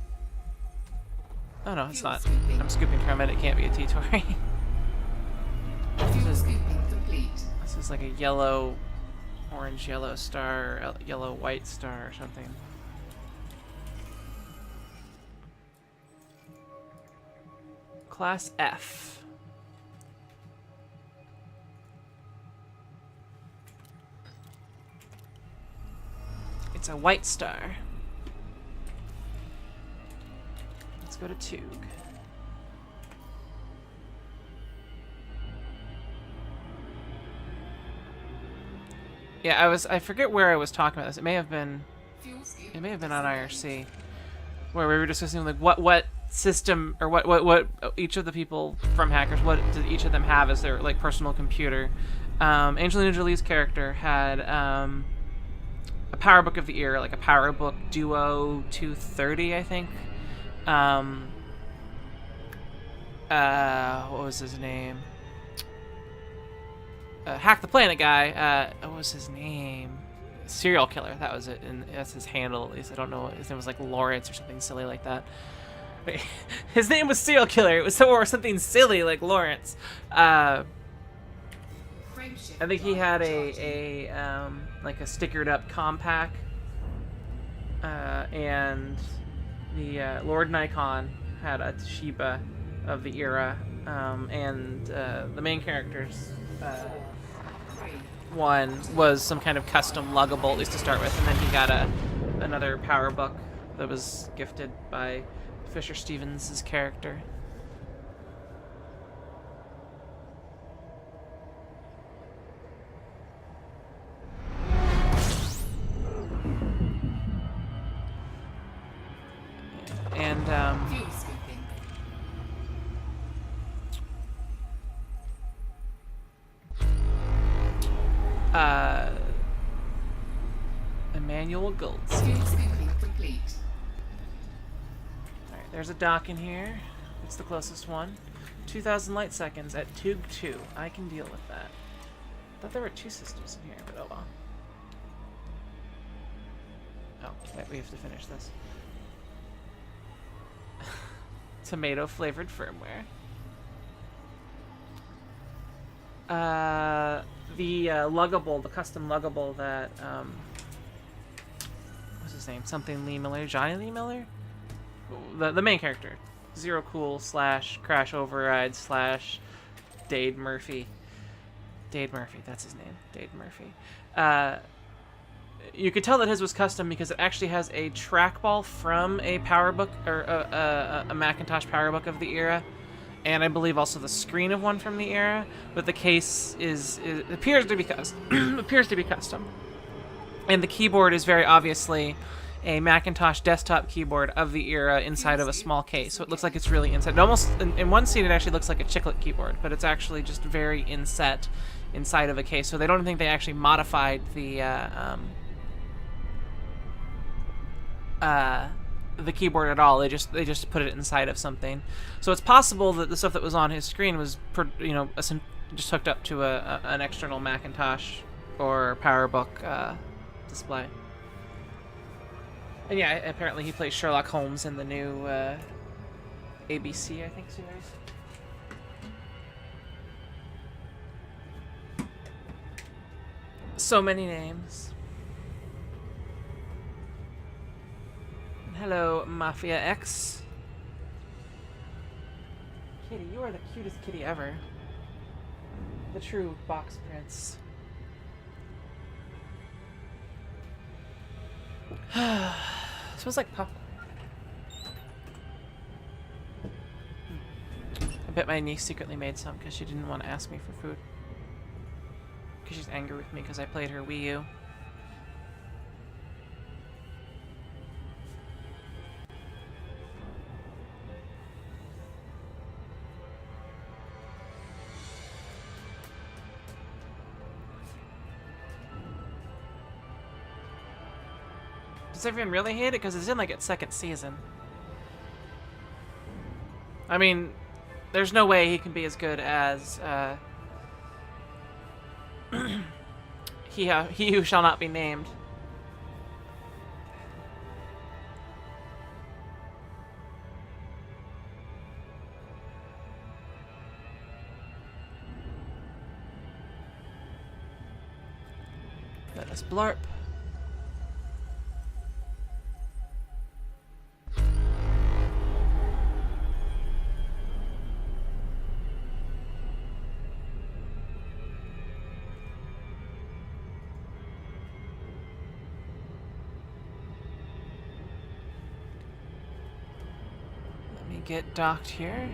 Oh no, it's Fuel not. scooping. I'm scooping from it. It can't be a T-Tory. Fuel scooping complete. This is like a yellow, orange, yellow star, yellow, white star or something. Class F. It's a white star. Let's go to Tug. Yeah, I forget where I was talking about this. It may have been Fuel scoop on disengaged. IRC, where we were discussing like what system or what each of the people from Hackers, what did each of them have as their like personal computer. Angelina Jolie's character had a PowerBook of the era, like a PowerBook Duo 230, I think. What was his name? Hack the Planet guy. What was his name? Serial Killer. That was it, and that's his handle at least. I don't know. His name was like Lawrence or something silly like that. Wait, his name was Serial Killer. It was something silly like Lawrence. Frameshift I think he drive had charging. like a stickered up compact, and the Lord Nikon had a Toshiba of the era, and the main characters. Three, One was some kind of custom luggable, at least to start with, and then he got another PowerBook that was gifted by Fisher Stevens' character. And fuel scooping. Emmanuel Goldstein. Fuel scooping complete. Alright, there's a dock in here. It's the closest one. 2,000 light seconds at Tug 2. I can deal with that. I thought there were two systems in here, but oh well. Oh, wait, we have to finish this. Tomato flavored firmware. The luggable, the custom luggable that what's his name? Something Lee Miller, Johnny Lee Miller, the main character, Zero Cool / Crash Override / Dade Murphy. Dade Murphy, that's his name. Dade Murphy. You could tell that his was custom because it actually has a trackball from a PowerBook or a Macintosh PowerBook of the era, and I believe also the screen of one from the era. But the case appears to be custom, and the keyboard is very obviously a Macintosh desktop keyboard of the era inside of a small case. So it looks like it's really inset. It almost in one scene it actually looks like a chiclet keyboard, but it's actually just very inset inside of a case. So they don't think they actually modified the keyboard at all. They just put it inside of something. So it's possible that the stuff that was on his screen was just hooked up to an external Macintosh or PowerBook display. And yeah, apparently he plays Sherlock Holmes in the new ABC, I think, series. So many names. Hello, Mafia X. Kitty, you are the cutest kitty ever. The true box prince. Smells like popcorn. I bet my niece secretly made some because she didn't want to ask me for food. Because she's angry with me because I played her Wii U. Does everyone really hate it? Because it's in like its second season. I mean, there's no way he can be as good as he who shall not be named. Let us blorp. Get docked here.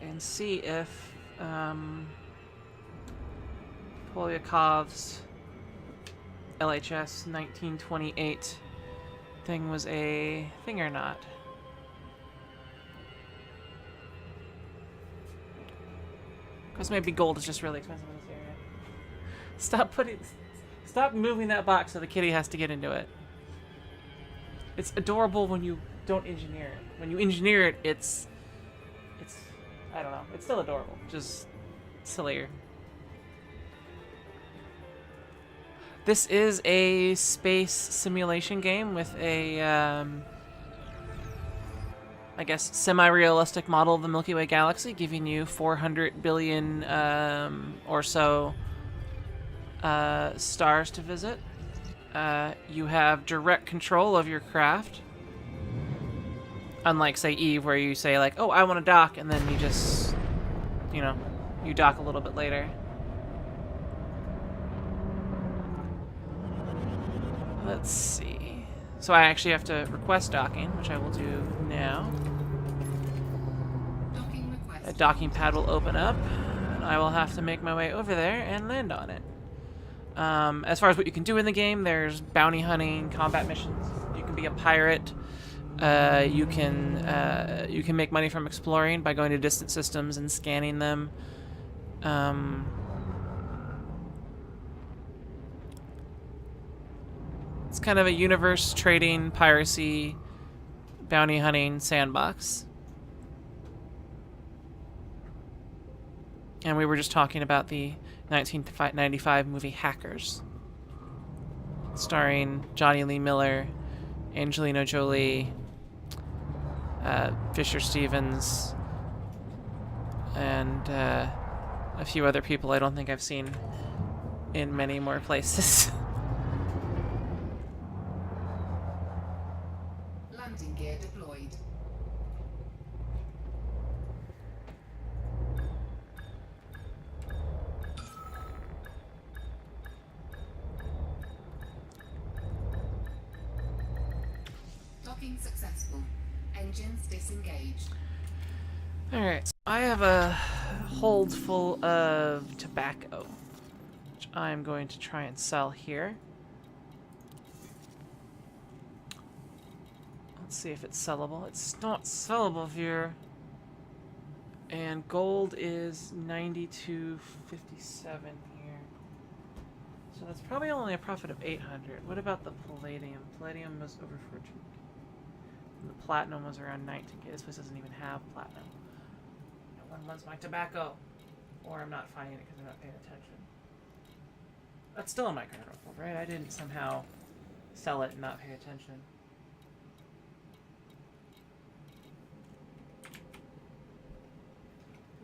And see if Polyakov's LHS 1928 thing was a thing or not. Because maybe gold is just really expensive in this area. Stop moving that box so the kitty has to get into it. It's adorable when you don't engineer it. When you engineer it, it's, I don't know. It's still adorable, just sillier. This is a space simulation game with a, I guess, semi-realistic model of the Milky Way galaxy, giving you 400 billion or so stars to visit. You have direct control of your craft. Unlike, say, Eve, where you say, like, oh, I want to dock, and then you just, you know, you dock a little bit later. Let's see. So I actually have to request docking, which I will do now. A docking pad will open up, and I will have to make my way over there and land on it. As far as what you can do in the game, there's bounty hunting, combat missions. You can be a pirate. You can make money from exploring by going to distant systems and scanning them. It's kind of a universe trading, piracy, bounty hunting sandbox. And we were just talking about the 1995 movie Hackers, starring Johnny Lee Miller, Angelina Jolie, Fisher Stevens, and a few other people I don't think I've seen in many more places. Landing gear deployed. Docking successful. Engines disengaged. Alright, so I have a hold full of tobacco, which I'm going to try and sell here. Let's see if it's sellable. It's not sellable here. And gold is 92.57 here. So that's probably only a profit of 800. What about the palladium? Palladium was over 14. And the platinum was around 19K. This place doesn't even have platinum. No one wants my tobacco. Or I'm not finding it because I'm not paying attention. That's still in my credit report, right? I didn't somehow sell it and not pay attention.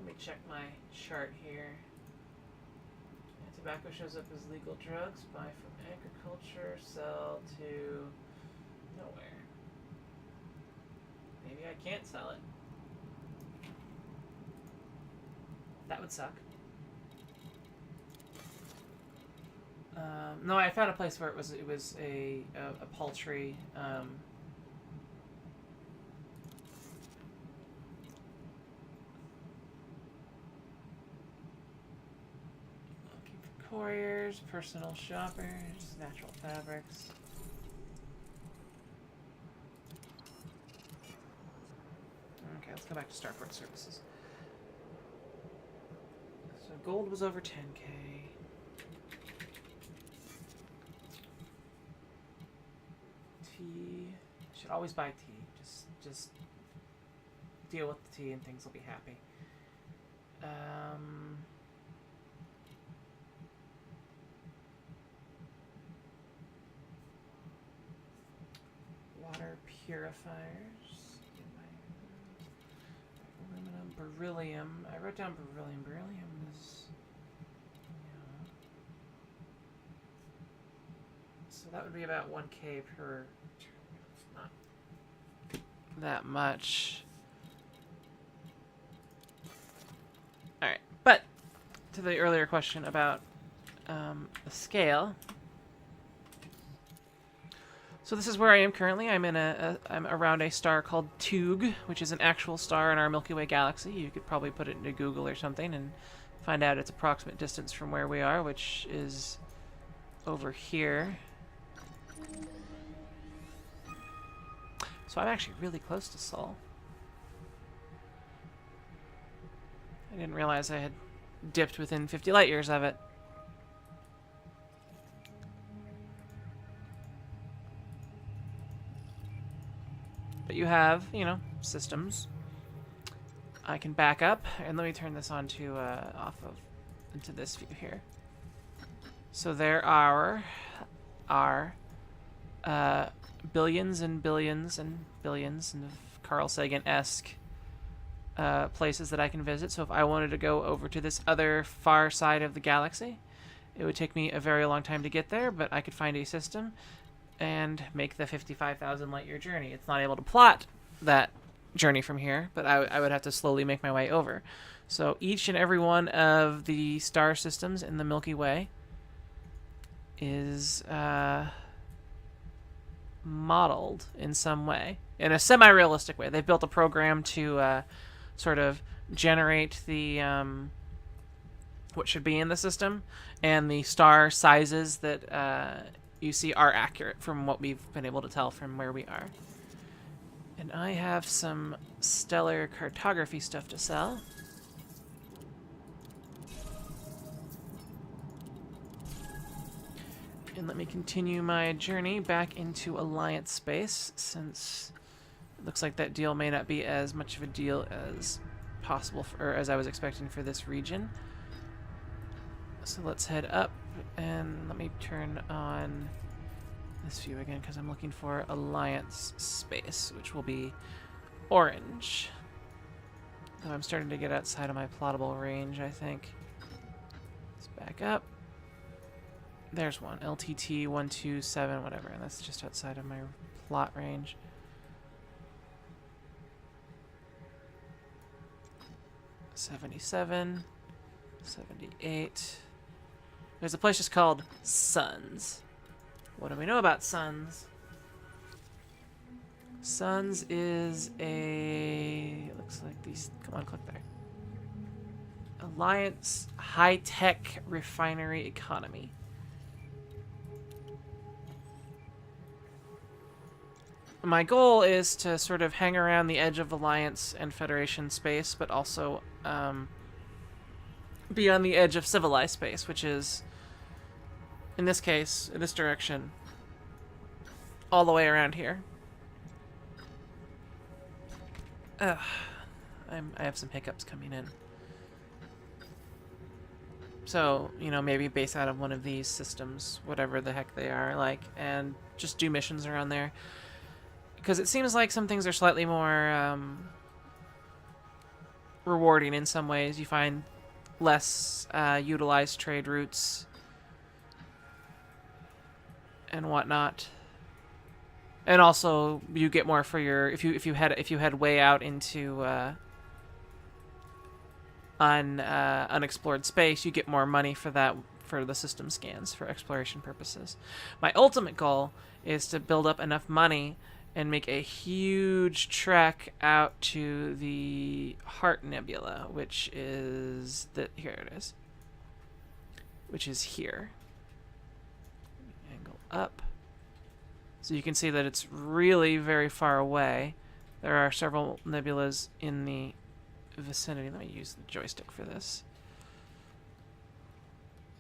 Let me check my chart here. Yeah, tobacco shows up as legal drugs. Buy from agriculture, sell to nowhere. Maybe I can't sell it. That would suck. No, I found a place where it was a paltry. Looking for couriers, personal shoppers, natural fabrics. Okay, let's go back to Starport Services. So gold was over 10K. Tea. Should always buy tea. Just deal with the tea and things will be happy. Water purifiers. Aluminum, beryllium. I wrote down beryllium. Beryllium is... yeah. So that would be about 1K per... It's not that much. Alright, but to the earlier question about the scale. So this is where I am currently. I'm in I'm around a star called Tug, which is an actual star in our Milky Way galaxy. You could probably put it into Google or something and find out its approximate distance from where we are, which is over here. So I'm actually really close to Sol. I didn't realize I had dipped within 50 light years of it. But you have, you know, systems. I can back up, and let me turn this on to into this view here. So there are billions and billions and billions of Carl Sagan-esque places that I can visit. So if I wanted to go over to this other far side of the galaxy, it would take me a very long time to get there, but I could find a system and make the 55,000 light year journey. It's not able to plot that journey from here, but I would have to slowly make my way over. So each and every one of the star systems in the Milky Way is modeled in some way, in a semi-realistic way. They've built a program to sort of generate the what should be in the system, and the star sizes that you see are accurate from what we've been able to tell from where we are. And I have some stellar cartography stuff to sell. And let me continue my journey back into Alliance space, since it looks like that deal may not be as much of a deal as possible, or as I was expecting for this region. So let's head up, and let me turn on this view again, because I'm looking for Alliance space, which will be orange. Oh, I'm starting to get outside of my plottable range, I think. Let's back up. There's one, LTT 127, whatever, and that's just outside of my plot range. $77, $78. There's a place just called Suns. What do we know about Suns? Suns is a... it looks like these... come on, click there. Alliance high-tech refinery economy. My goal is to sort of hang around the edge of Alliance and Federation space, but also be on the edge of civilized space, which is, in this case, in this direction, all the way around here. I have some hiccups coming in. So, you know, maybe base out of one of these systems, whatever the heck they are, like, and just do missions around there. Because it seems like some things are slightly more rewarding in some ways. You find less utilized trade routes and whatnot. And also, you get more for your if you head way out into unexplored space, you get more money for that for the system scans for exploration purposes. My ultimate goal is to build up enough money and make a huge trek out to the Heart Nebula, which is here it is, which is here. Angle up. So you can see that it's really very far away. There are several nebulas in the vicinity. Let me use the joystick for this.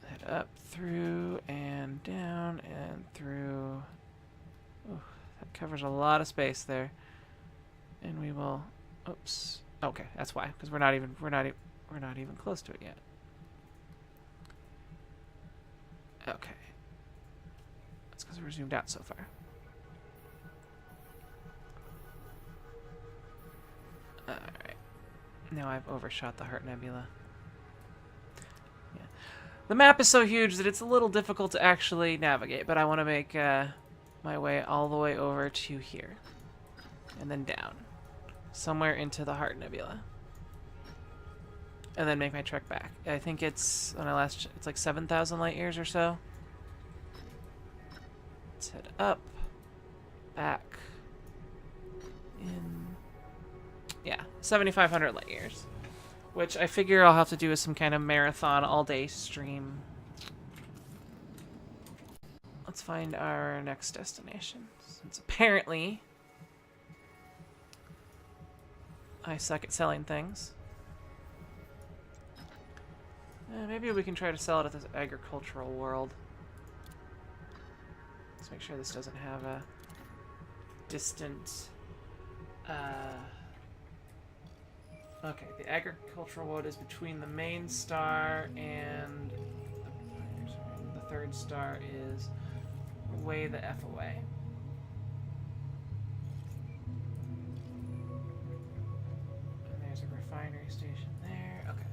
Head up, through, and down, and through. Ooh, that covers a lot of space there. And we will. Oops. Okay, that's why, because we're not even close to it yet. Okay. That's because we're zoomed out so far. Alright. Now I've overshot the Heart Nebula. Yeah. The map is so huge that it's a little difficult to actually navigate, but I want to make my way all the way over to here. And then down. Somewhere into the Heart Nebula. And then make my trek back. I think it's, it's like 7,000 light years or so. Let's head up. Back. In. Yeah, 7,500 light years, which I figure I'll have to do as some kind of marathon all-day stream. Let's find our next destination, since apparently I suck at selling things. Maybe we can try to sell it at this agricultural world. Let's make sure this doesn't have a distant... Okay, the agricultural world is between the main star and the third star is way the F away. And there's a refinery station there. Okay.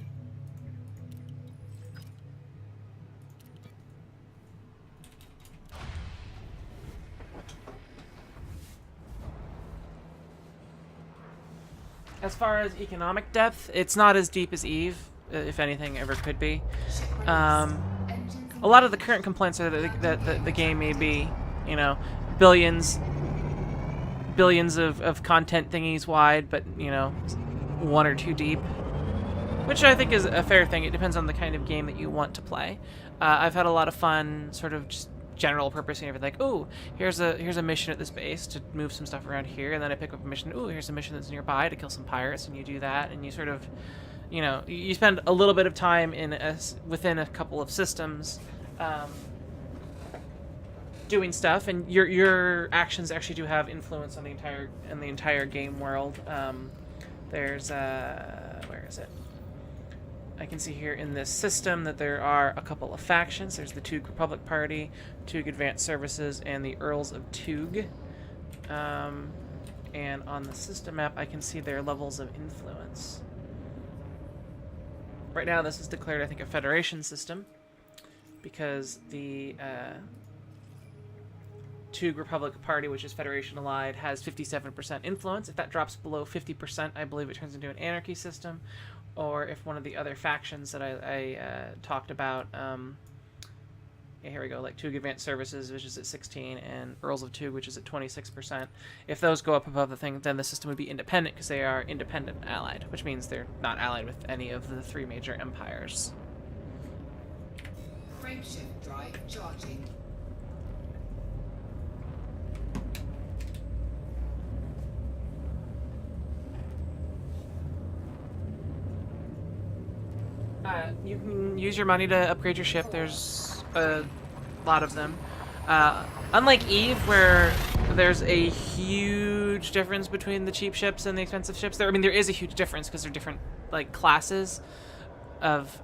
As far as economic depth, it's not as deep as Eve, if anything ever could be. A lot of the current complaints are that the game may be, you know, billions of content thingies wide, but, you know, 1 or 2 deep. Which I think is a fair thing. It depends on the kind of game that you want to play. I've had a lot of fun sort of just general purpose and everything, like, ooh, here's a mission at this base to move some stuff around here, and then I pick up a mission, ooh, here's a mission that's nearby to kill some pirates, and you do that, and you sort of, you know, you spend a little bit of time within a couple of systems doing stuff, and your actions actually do have influence on the entire game world. There's where is it? I can see here in this system that there are a couple of factions. There's the Tug Republic Party, Tug Advanced Services, and the Earls of Tug. And on the system map, I can see their levels of influence. Right now, this is declared, I think, a Federation system, because the Tug Republic Party, which is Federation Allied, has 57% influence. If that drops below 50%, I believe it turns into an anarchy system. Or if one of the other factions that I talked about, yeah, here we go, like Tug Advanced Services, which is at 16, and Earls of Tug, which is at 26%. If those go up above the thing, then the system would be independent, because they are independent allied, which means they're not allied with any of the 3 major empires. Frameshift drive charging. You can use your money to upgrade your ship. There's a lot of them. Unlike Eve, where there's a huge difference between the cheap ships and the expensive ships, there is a huge difference because they're different like classes of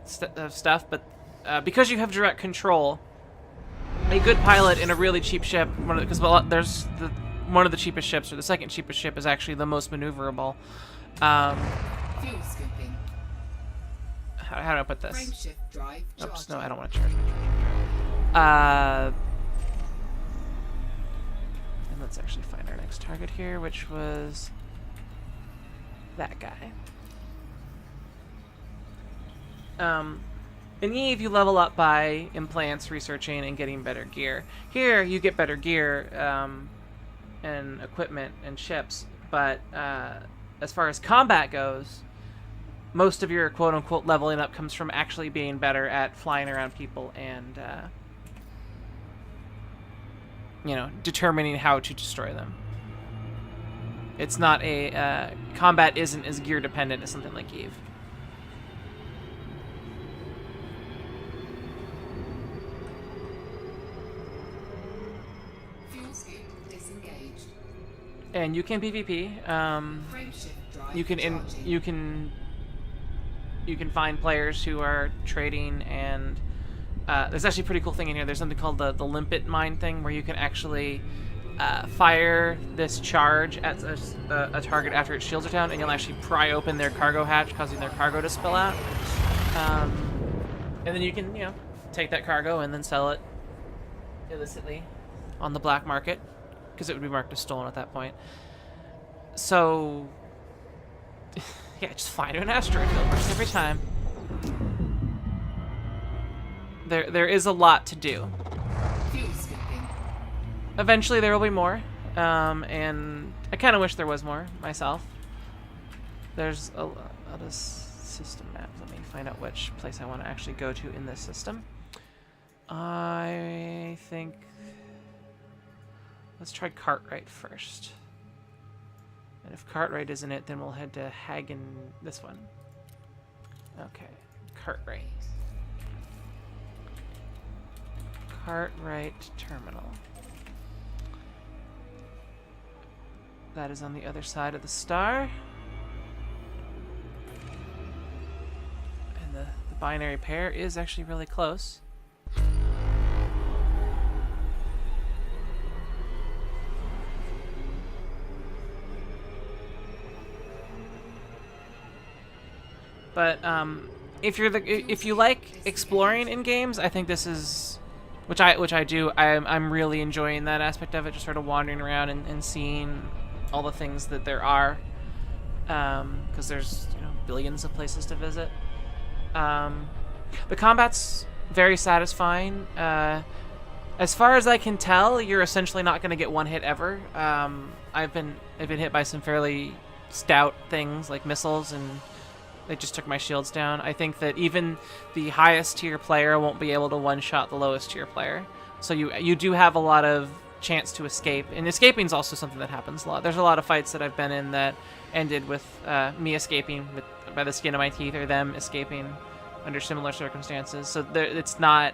stuff. But because you have direct control, a good pilot in a really cheap ship, because one of the cheapest ships, or the second cheapest ship, is actually the most maneuverable. Fuel scooping. How do I put Frame this? shift drive Oops, charging. no, I don't want to charge my. And let's actually find our next target here, which was that guy. In Eve, you level up by implants, researching, and getting better gear. Here, you get better gear and equipment and ships, but as far as combat goes, most of your quote-unquote leveling up comes from actually being better at flying around people and, you know, determining how to destroy them. It's not a... combat isn't as gear-dependent as something like Eve. Fuel scoop disengaged. And you can PvP. Frame shift drive You can charging. you can find players who are trading, and there's actually a pretty cool thing in here. There's something called the limpet mine thing, where you can actually fire this charge at a target after its shields are down, and you'll actually pry open their cargo hatch, causing their cargo to spill out. And then you can, you know, take that cargo and then sell it illicitly on the black market, because it would be marked as stolen at that point. So, yeah, just fly to an asteroid field. Works every time. There is a lot to do. Fuel scooping. Eventually there will be more, and I kind of wish there was more myself. There's a lot of system maps. Let me find out which place I want to actually go to in this system. I think... let's try Cartwright first. And if Cartwright isn't it, then we'll head to Hagen, this one. Okay, Cartwright. Cartwright Terminal. That is on the other side of the star. And the binary pair is actually really close. But if you like exploring in games, I think this is, which I do. I'm really enjoying that aspect of it, just sort of wandering around and seeing all the things that there are, because there's, you know, billions of places to visit. The combat's very satisfying. As far as I can tell, you're essentially not going to get one hit ever. I've been hit by some fairly stout things like missiles, and they just took my shields down. I think that even the highest tier player won't be able to one-shot the lowest tier player. So you do have a lot of chance to escape. And escaping is also something that happens a lot. There's a lot of fights that I've been in that ended with me escaping by the skin of my teeth, or them escaping under similar circumstances. So it's not...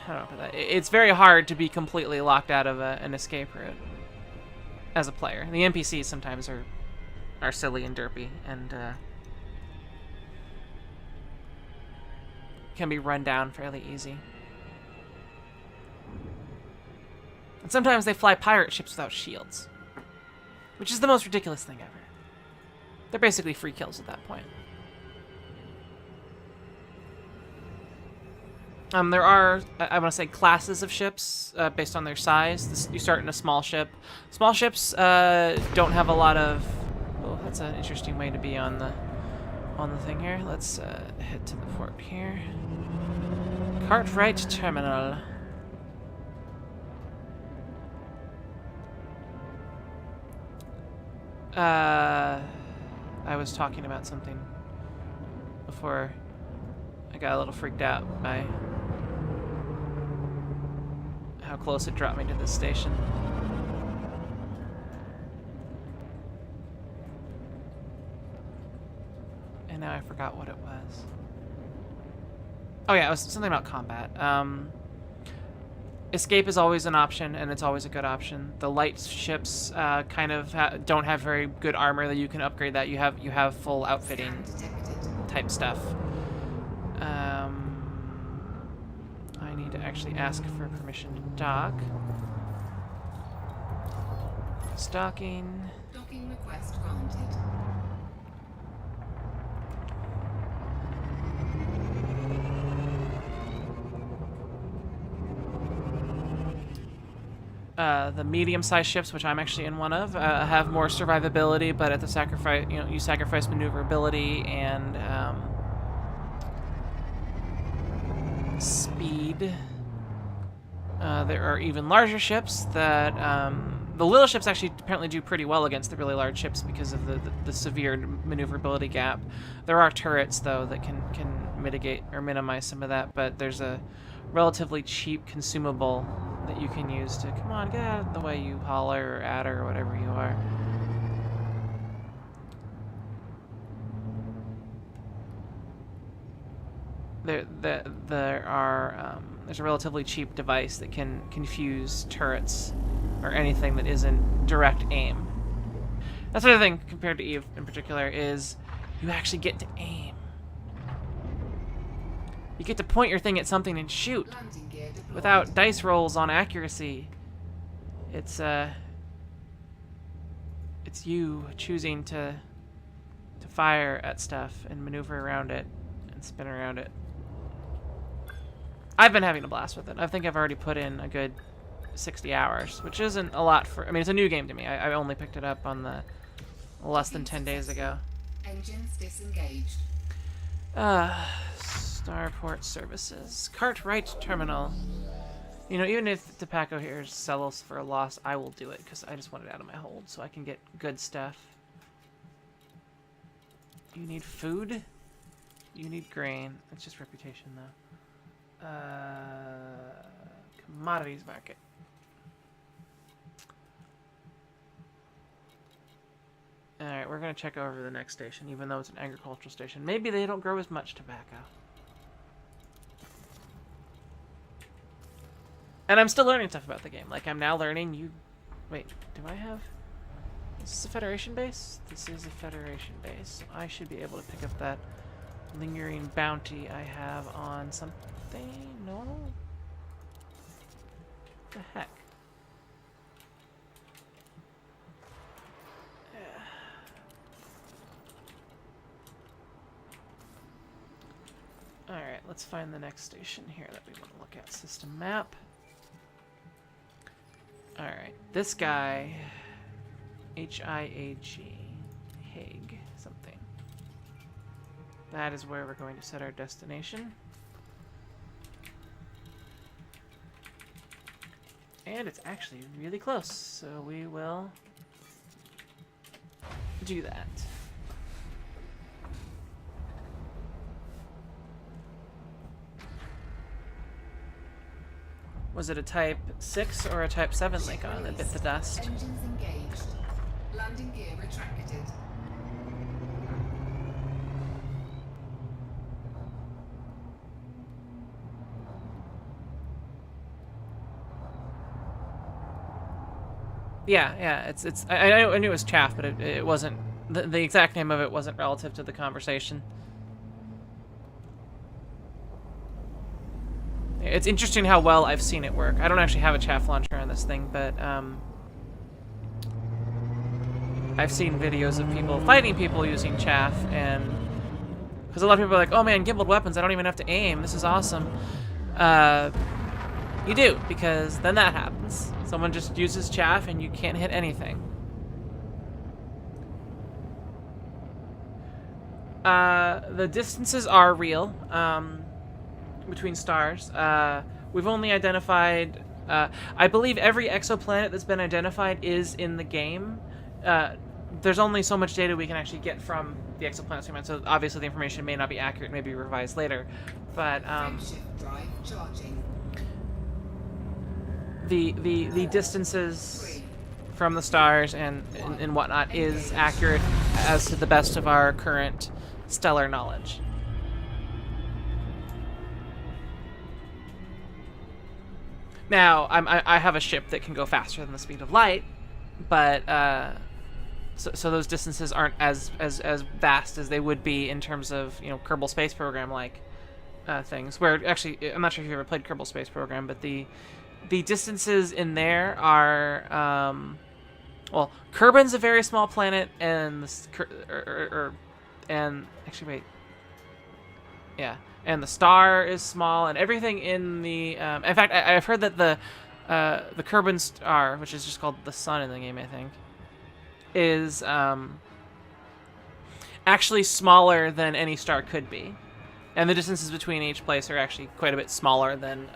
I don't know about that. It's very hard to be completely locked out of an escape route as a player. The NPCs sometimes are silly and derpy, and can be run down fairly easy. And sometimes they fly pirate ships without shields, which is the most ridiculous thing ever. They're basically free kills at that point. There are, I want to say, classes of ships based on their size. You start in a small ship. Small ships don't have a lot of... Oh, that's an interesting way to be on the thing here. Let's head to the port here. Cartwright Terminal. I was talking about something before I got a little freaked out by how close it dropped me to this station. And now I forgot what it was. Oh yeah, it was something about combat. Escape is always an option, and it's always a good option. The light ships kind of don't have very good armor that you can upgrade. That you have full outfitting type stuff. I need to actually ask for permission to dock. Stocking. Docking request granted. The medium-sized ships, which I'm actually in one of, have more survivability, but at the sacrifice, you sacrifice maneuverability and speed. There are even larger ships that the little ships actually apparently do pretty well against the really large ships because of the severe maneuverability gap. There are turrets though that can mitigate or minimize some of that, but there's a relatively cheap consumable that you can use to, come on, get out of the way, you hauler or adder or whatever you are. There's a relatively cheap device that can confuse turrets or anything that isn't direct aim. That's the other thing compared to Eve in particular is you actually get to aim. You get to point your thing at something and shoot without dice rolls on accuracy. It's you choosing to fire at stuff and maneuver around it and spin around it. I've been having a blast with it. I think I've already put in a good 60 hours, which isn't a lot for... I mean, it's a new game to me. I only picked it up on the less than 10 days ago. Engines disengaged. Starport services. Cartwright terminal. You know, even if Tobacco here sells for a loss, I will do it, because I just want it out of my hold so I can get good stuff. You need food? You need grain. It's just reputation, though. Commodities market. Alright, we're going to check over the next station, even though it's an agricultural station. Maybe they don't grow as much tobacco. And I'm still learning stuff about the game. Like, I'm now learning you... Wait, do I have... Is this a Federation base? This is a Federation base. So I should be able to pick up that lingering bounty I have on something. No? What the heck? Yeah. Alright, let's find the next station here that we want to look at. System map. Alright, this guy, H-I-A-G, Hague, something. That is where we're going to set our destination. And it's actually really close, so we will do that. Was it a Type 6 or a Type 7 Lakon that bit the dust? Engines engaged. Landing gear retracted. Yeah, it's. I knew it was chaff, but it wasn't. The exact name of it wasn't relative to the conversation. It's interesting how well I've seen it work. I don't actually have a chaff launcher on this thing, but I've seen videos of people fighting people using chaff, and because a lot of people are like, "Oh man, gimbaled weapons! I don't even have to aim. This is awesome." You do, because then that happens. Someone just uses chaff and you can't hit anything. The distances are real between stars. We've only identified, I believe every exoplanet that's been identified is in the game. There's only so much data we can actually get from the exoplanets, so obviously the information may not be accurate, may be revised later. But Frameshift drive charging. The distances from the stars and whatnot is accurate as to the best of our current stellar knowledge. Now, I have a ship that can go faster than the speed of light, but so those distances aren't as vast as they would be in terms of, you know, Kerbal Space Program like things. Where actually, I'm not sure if you've ever played Kerbal Space Program, but the distances in there are Well, Kerbin's a very small planet, and and actually wait, yeah, and the star is small, and everything in the. In fact, I've heard that the Kerbin star, which is just called the sun in the game, I think, is actually smaller than any star could be, and the distances between each place are actually quite a bit smaller than.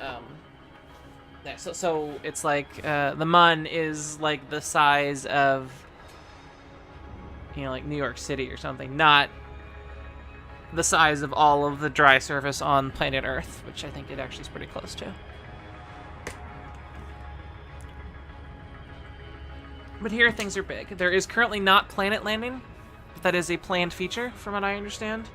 Yeah, so it's like the Mun is like the size of, like New York City or something, not the size of all of the dry surface on planet Earth, which I think it actually is pretty close to. But here things are big. There is currently not planet landing, but that is a planned feature from what I understand.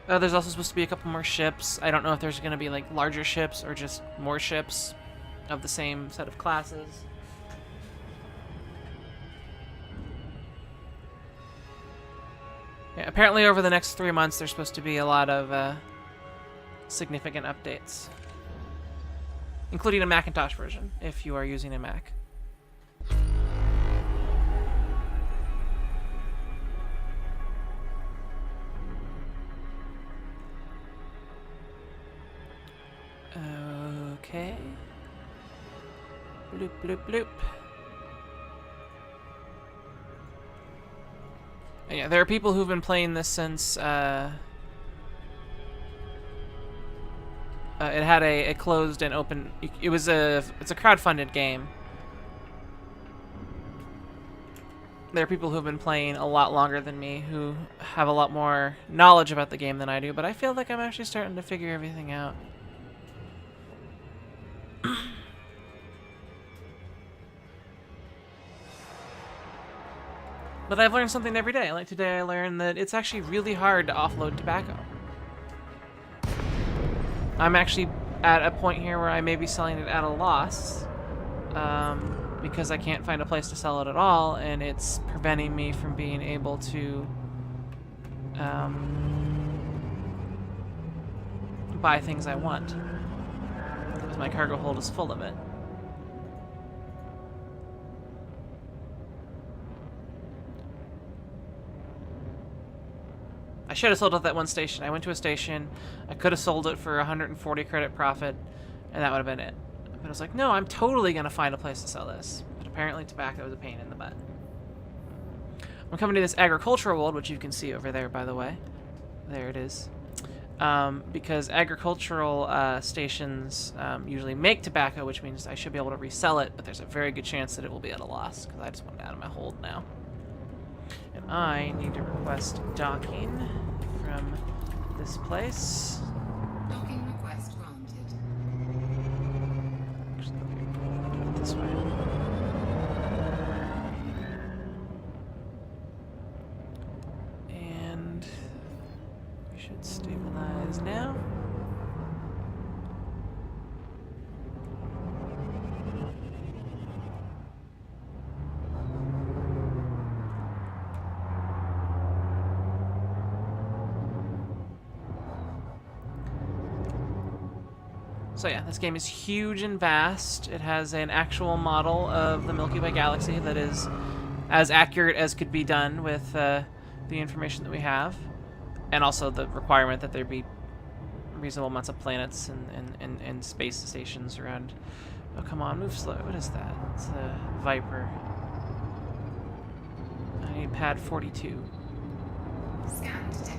There's also supposed to be a couple more ships. I don't know if there's going to be like larger ships or just more ships of the same set of classes. Yeah, apparently over the next 3 months there's supposed to be a lot of significant updates, including a Macintosh version if you are using a Mac. Okay. Bloop, bloop, bloop. Yeah, there are people who've been playing this since it had a closed and open. It's a crowdfunded game. There are people who've been playing a lot longer than me who have a lot more knowledge about the game than I do, but I feel like I'm actually starting to figure everything out. But I've learned something every day. Like today I learned that it's actually really hard to offload tobacco. I'm actually at a point here where I may be selling it at a loss because I can't find a place to sell it at all, and it's preventing me from being able to buy things I want because my cargo hold is full of it. I should have sold at that one station. I went to a station. I could have sold it for 140 credit profit, and that would have been it. But I was like, no, I'm totally going to find a place to sell this. But apparently tobacco is a pain in the butt. I'm coming to this agricultural world, which you can see over there, by the way. There it is. Because agricultural stations usually make tobacco, which means I should be able to resell it, but there's a very good chance that it will be at a loss, because I just want it out of my hold now. And I need to request docking from this place. Docking request granted. Actually, let me do it this way. And we should stabilize now. So yeah, this game is huge and vast. It has an actual model of the Milky Way galaxy that is as accurate as could be done with the information that we have, and also the requirement that there be reasonable amounts of planets and space stations around. Oh, come on, move slow. What is that? It's a Viper. I need pad 42. Scan detected.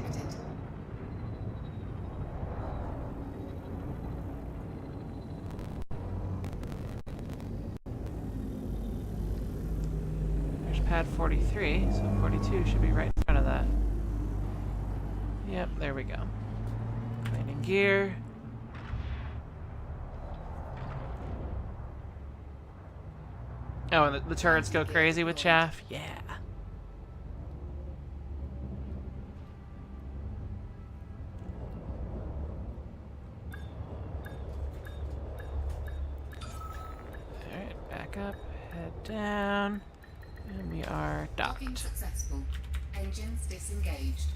Pad 43, so 42 should be right in front of that. Yep, there we go. Landing gear. Oh, and the turrets go crazy with chaff? Yeah. Alright, back up, head down. And we are docked. Docking successful. Engines disengaged.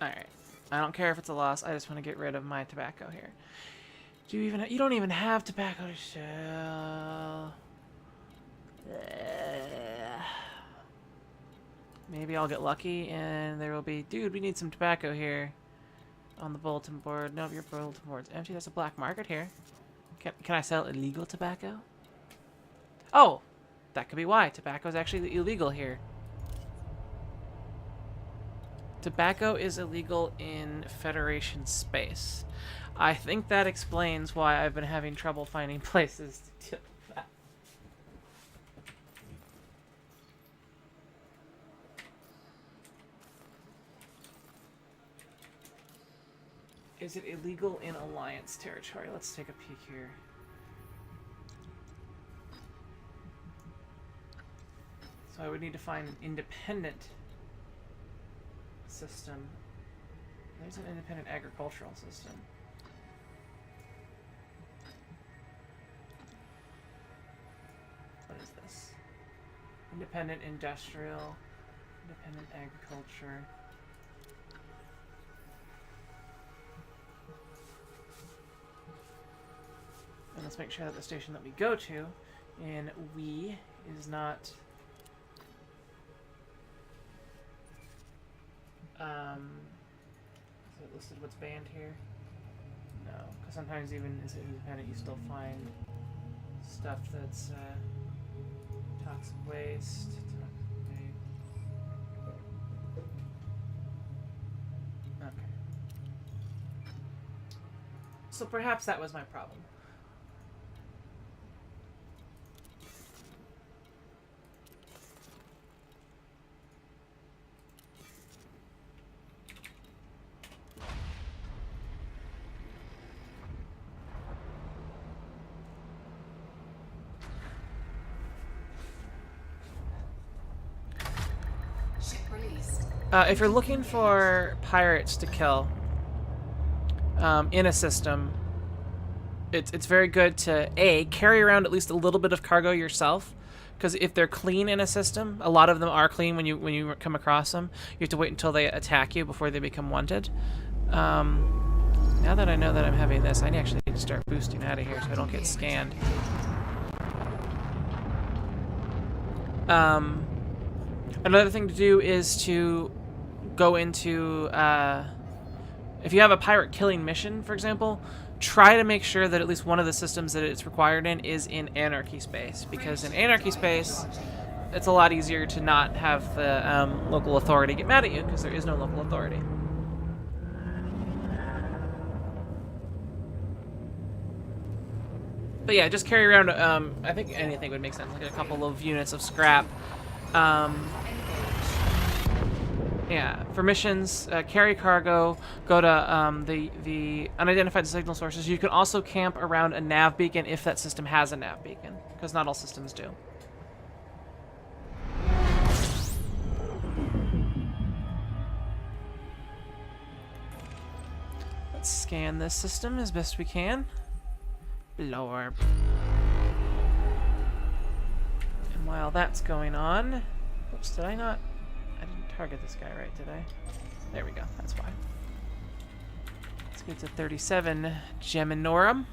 Alright. I don't care if it's a loss. I just want to get rid of my tobacco here. Do you even... You don't even have tobacco to sell. Maybe I'll get lucky and there will be... Dude, we need some tobacco here. On the bulletin board. Nope, your bulletin board's empty. There's a black market here. Can I sell illegal tobacco? Oh! That could be why. Tobacco is actually illegal here. Tobacco is illegal in Federation space. I think that explains why I've been having trouble finding places to deal with that. Is it illegal in Alliance territory? Let's take a peek here. So I would need to find an independent system. There's an independent agricultural system. What is this? Independent industrial, independent agriculture. And let's make sure that the station that we go to in we is not is it listed what's banned here? No, because sometimes even as an independent you still find stuff that's toxic waste. Okay. So perhaps that was my problem. If you're looking for pirates to kill in a system, it's very good to carry around at least a little bit of cargo yourself, because if they're clean in a system, a lot of them are clean when you come across them. You have to wait until they attack you before they become wanted. Now that I know that I'm having this, I actually need to start boosting out of here so I don't get scanned. Another thing to do is to go into, if you have a pirate killing mission, for example, try to make sure that at least one of the systems that it's required in is in anarchy space, because in anarchy space, it's a lot easier to not have the local authority get mad at you, because there is no local authority. But yeah, just carry around, I think anything would make sense, like a couple of units of scrap. Yeah, for missions, carry cargo, go to the unidentified signal sources. You can also camp around a nav beacon if that system has a nav beacon, because not all systems do. Let's scan this system as best we can. Blorp. And while that's going on, oops, did I not? I didn't target this guy right, did I? There we go, that's why. Let's get to 37 Geminorum.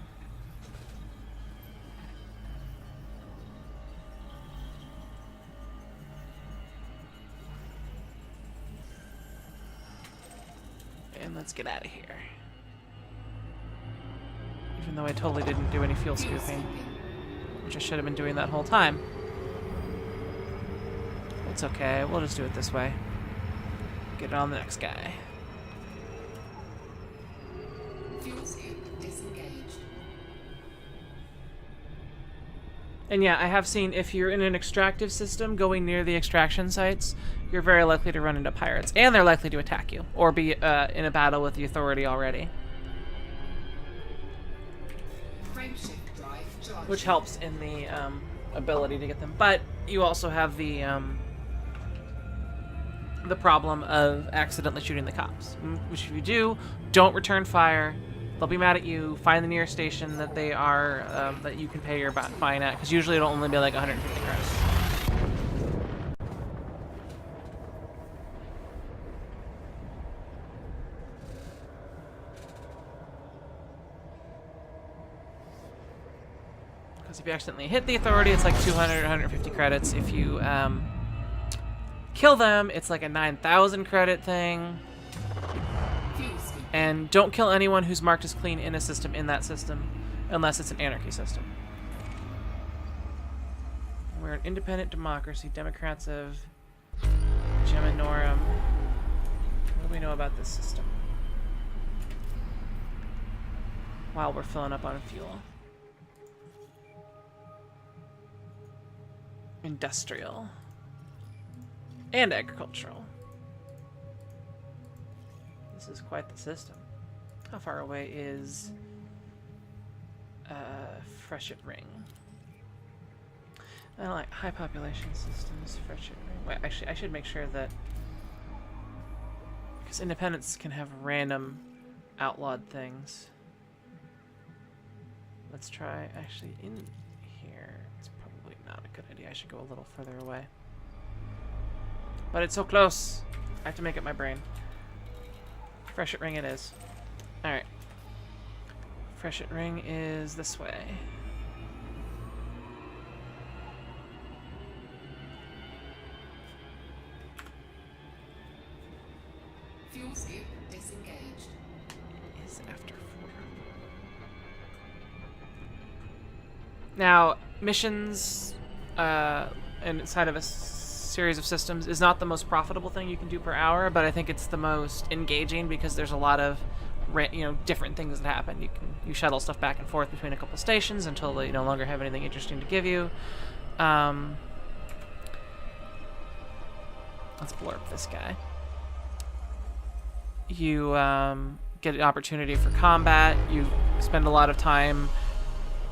And let's get out of here. Even though I totally didn't do any fuel scooping, which I should have been doing that whole time. It's okay, we'll just do it this way. Get on the next guy. Fuel scoop disengaged. And yeah, I have seen if you're in an extractive system going near the extraction sites, you're very likely to run into pirates. And they're likely to attack you, or be in a battle with the authority already. Which helps in the ability to get them. But you also have the problem of accidentally shooting the cops. Which if you do, don't return fire. They'll be mad at you. Find the nearest station that they are, that you can pay your fine at, because usually it'll only be like 150 credits. Because if you accidentally hit the authority, it's like 200, 150 credits. If you kill them, it's like a 9,000 credit thing. And don't kill anyone who's marked as clean in a system in that system, unless it's an anarchy system. We're an independent democracy. Democrats of Geminorum. What do we know about this system? While we're filling up on fuel. Industrial. And agricultural. This is quite the system. How far away is Freshet Ring? I don't like high population systems, Freshet Ring. Wait, actually, I should make sure that... Because independents can have random outlawed things. Let's try, actually, in here. It's probably not a good idea. I should go a little further away. But it's so close. I have to make up my brain. Freshet Ring it is. Alright. Freshet Ring is this way. Fuel scoop disengaged. Is after 4. Now, missions inside of a series of systems is not the most profitable thing you can do per hour, but I think it's the most engaging because there's a lot of different things that happen. You shuttle stuff back and forth between a couple stations until they no longer have anything interesting to give you. Let's blorp this guy. You get an opportunity for combat. You spend a lot of time.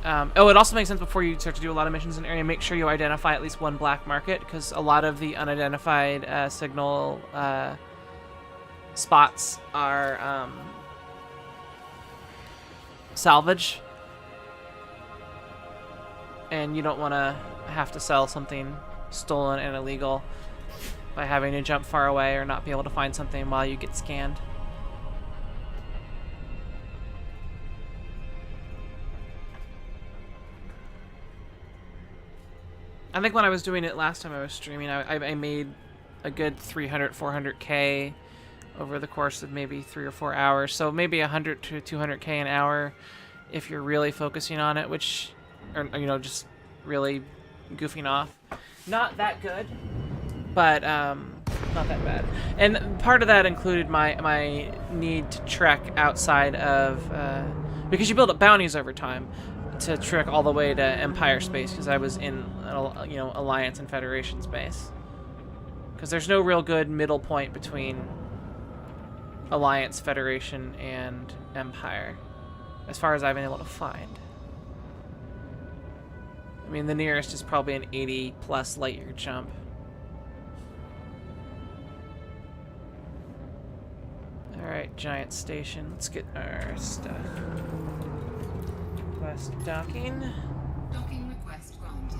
It also makes sense before you start to do a lot of missions in an area, make sure you identify at least one black market, because a lot of the unidentified signal spots are salvage. And you don't want to have to sell something stolen and illegal by having to jump far away or not be able to find something while you get scanned. I think when I was doing it last time I was streaming, I made a good 300, 400k over the course of maybe 3 or 4 hours. So maybe 100 to 200k an hour if you're really focusing on it, which, or just really goofing off. Not that good, but not that bad. And part of that included my need to trek outside of, because you build up bounties over time, to trek all the way to Empire space, because I was in Alliance and Federation space. Because there's no real good middle point between Alliance, Federation, and Empire, as far as I've been able to find. I mean, the nearest is probably an 80+ light year jump. Alright, giant station. Let's get our stuff. Request docking. Docking request granted.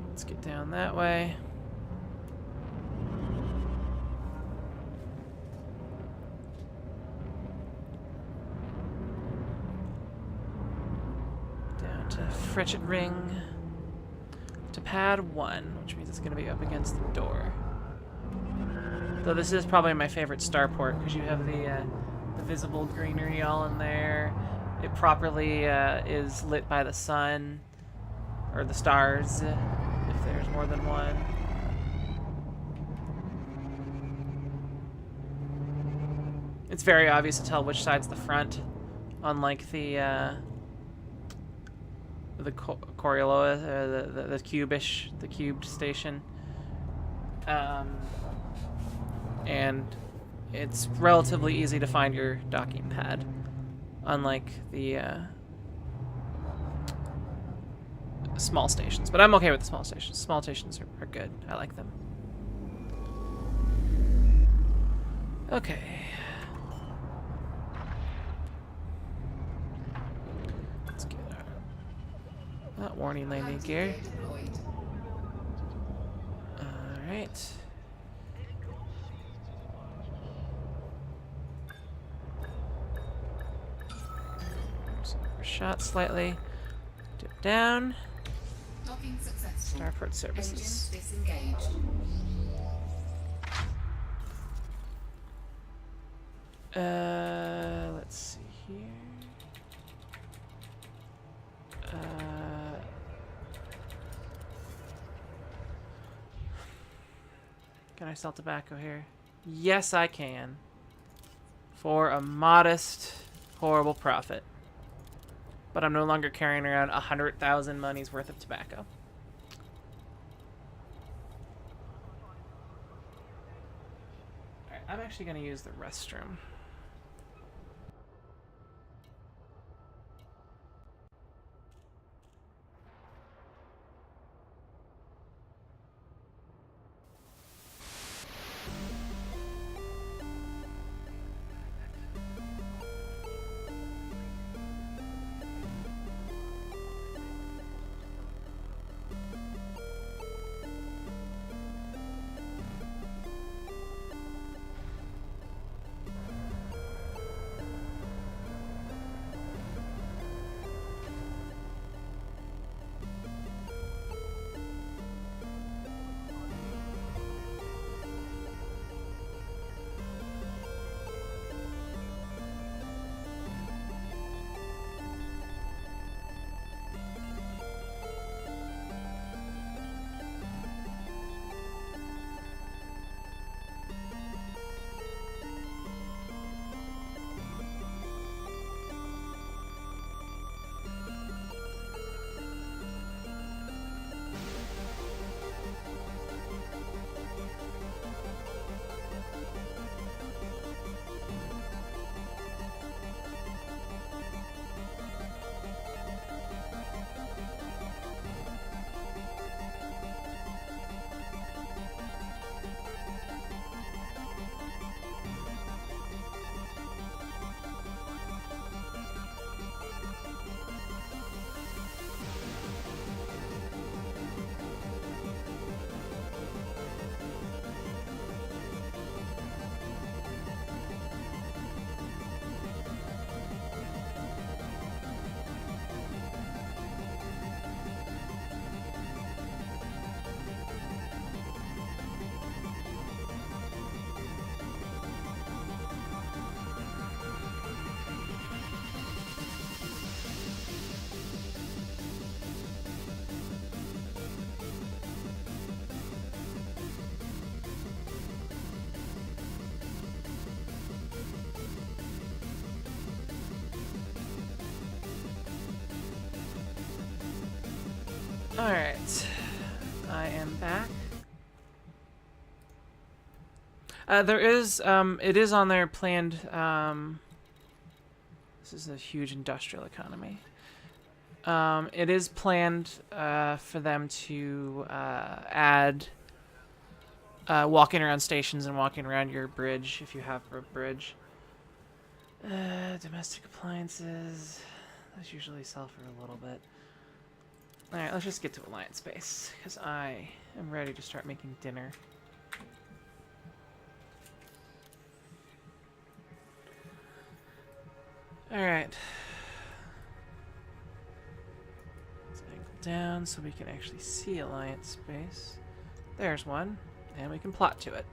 Let's get down that way. Down to Fretchet Ring. To pad 1, which means it's going to be up against the door. Though this is probably my favorite starport, because you have the visible greenery all in there. It properly is lit by the sun, or the stars, if there's more than one. It's very obvious to tell which side's the front, unlike the Coriolis, the cubish, the cubed station. And it's relatively easy to find your docking pad, unlike the small stations. But I'm okay with the small stations. Small stations are good. I like them. Okay. Let's get our warning landing gear. Alright. Overshot slightly. Dip down. Docking successful. Starport Engines services. disengaged. Let's see here. Can I sell tobacco here? Yes, I can. For a modest, horrible profit. But I'm no longer carrying around 100,000 money's worth of tobacco. Alright, I'm actually going to use the restroom. Alright. I am back. There is, it is on their planned, this is a huge industrial economy. It is planned, for them to, add, walking around stations and walking around your bridge, if you have a bridge. Domestic appliances, those usually sell for a little bit. Alright, let's just get to Alliance Space, because I am ready to start making dinner. Alright. Let's angle down so we can actually see Alliance Space. There's one, and we can plot to it.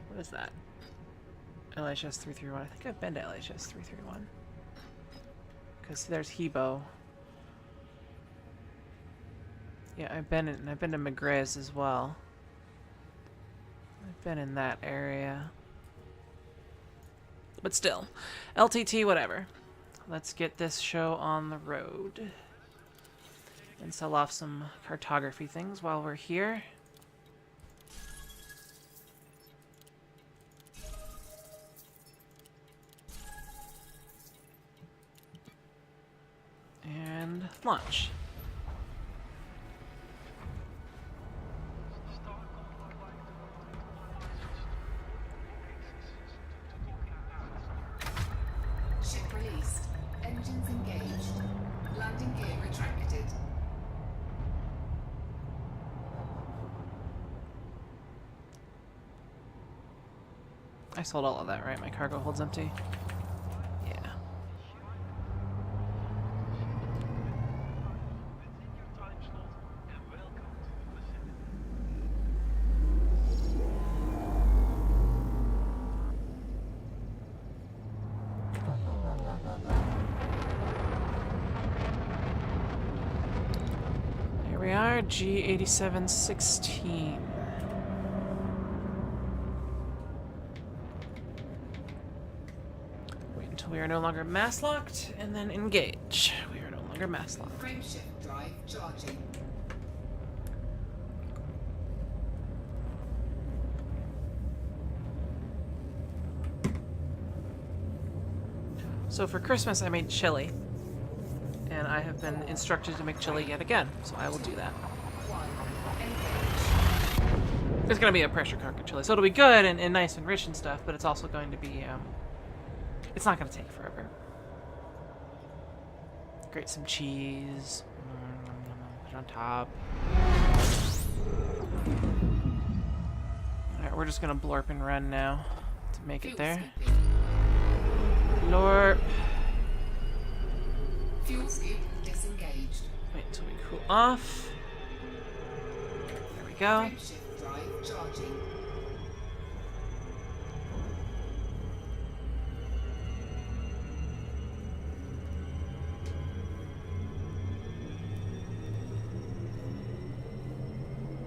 What is that? LHS 331. I think I've been to LHS 331. Because there's Hebo. Yeah, I've been to McGrath's as well. I've been in that area. But still, LTT, whatever. Let's get this show on the road. And sell off some cartography things while we're here. And launch. Ship released. Engines engaged. Landing gear retracted. I sold all of that, right? My cargo holds empty. Yeah. we are, G8716. Wait until we are no longer mass locked, and then engage. We are no longer mass locked. Frameshift drive charging. So for Christmas, I made chili. And I have been instructed to make chili yet again, so I will do that. It's going to be a pressure cooker chili, so it'll be good and nice and rich and stuff, but it's also going to be, it's not going to take forever. Grate some cheese. Put it on top. Alright, we're just going to blorp and run now to make it there. Blorp. Fuel scoop disengaged. Wait until we cool off. There we go. Frameshift drive charging.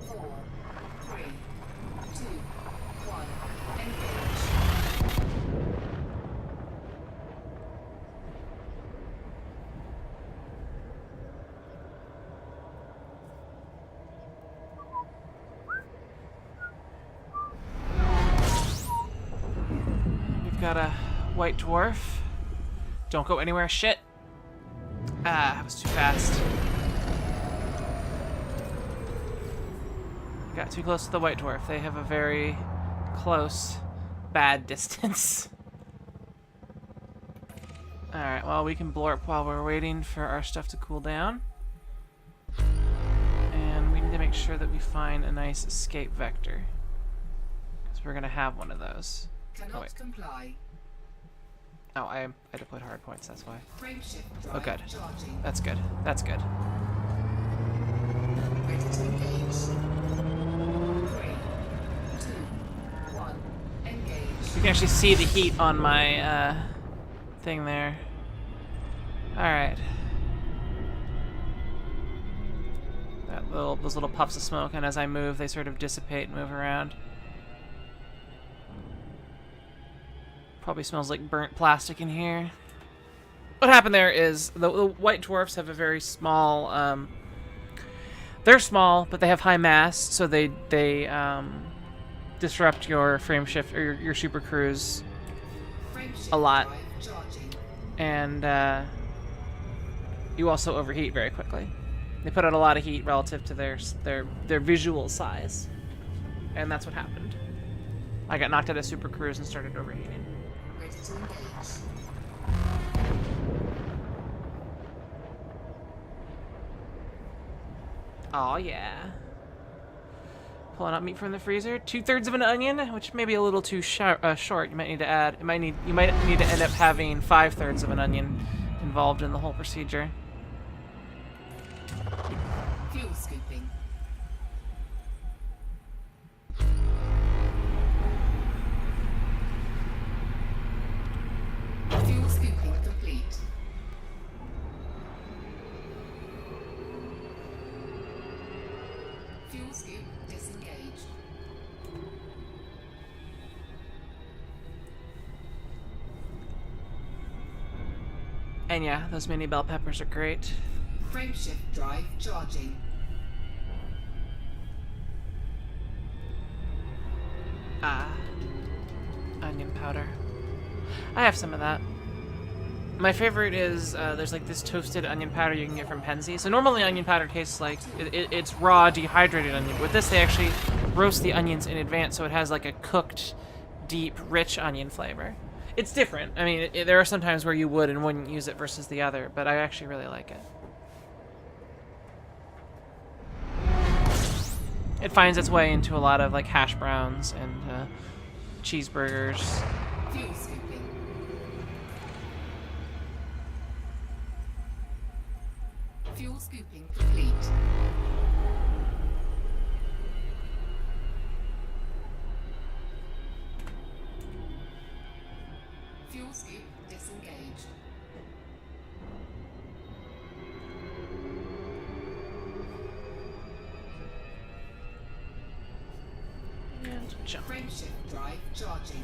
Four, three, two, one, engage. Got a white dwarf. Don't go anywhere. Shit. Ah, I was too fast. Got too close to the white dwarf. They have a very close, bad distance. Alright, well, we can blorp while we're waiting for our stuff to cool down. And we need to make sure that we find a nice escape vector. Because we're going to have one of those. Cannot comply. Oh, I deployed hard points, that's why. Frameshift Oh, drive good. charging. That's good. That's good. Ready to engage. 3, 2, 1, engage. You can actually see the heat on my thing there. Alright. Those little puffs of smoke, and as I move, they sort of dissipate and move around. Probably smells like burnt plastic in here. What happened there is the white dwarfs have a very small. They're small, but they have high mass, so they disrupt your frame shift or your super cruise a lot, and you also overheat very quickly. They put out a lot of heat relative to their visual size, and that's what happened. I got knocked out of super cruise and started overheating. Ready to engage. Oh yeah. Pulling out meat from the freezer. 2/3 of an onion, which may be a little too short. You might need to add. You might need to end up having 5/3 of an onion involved in the whole procedure. Fuel scooping. Fuel scooping complete. Fuel scoop disengaged. And yeah, those mini bell peppers are great. Frameshift drive charging. Ah, onion powder. I have some of that. My favorite is there's like this toasted onion powder you can get from Penzi. So normally onion powder tastes like it's raw dehydrated onion. With this, they actually roast the onions in advance, so it has like a cooked, deep, rich onion flavor. It's different. I mean, there are some times where you would and wouldn't use it versus the other, but I actually really like it. It finds its way into a lot of like hash browns and cheeseburgers. Fuel scooping. Fuel scooping complete. Fuel scoop disengaged. jump. Frameshift drive charging.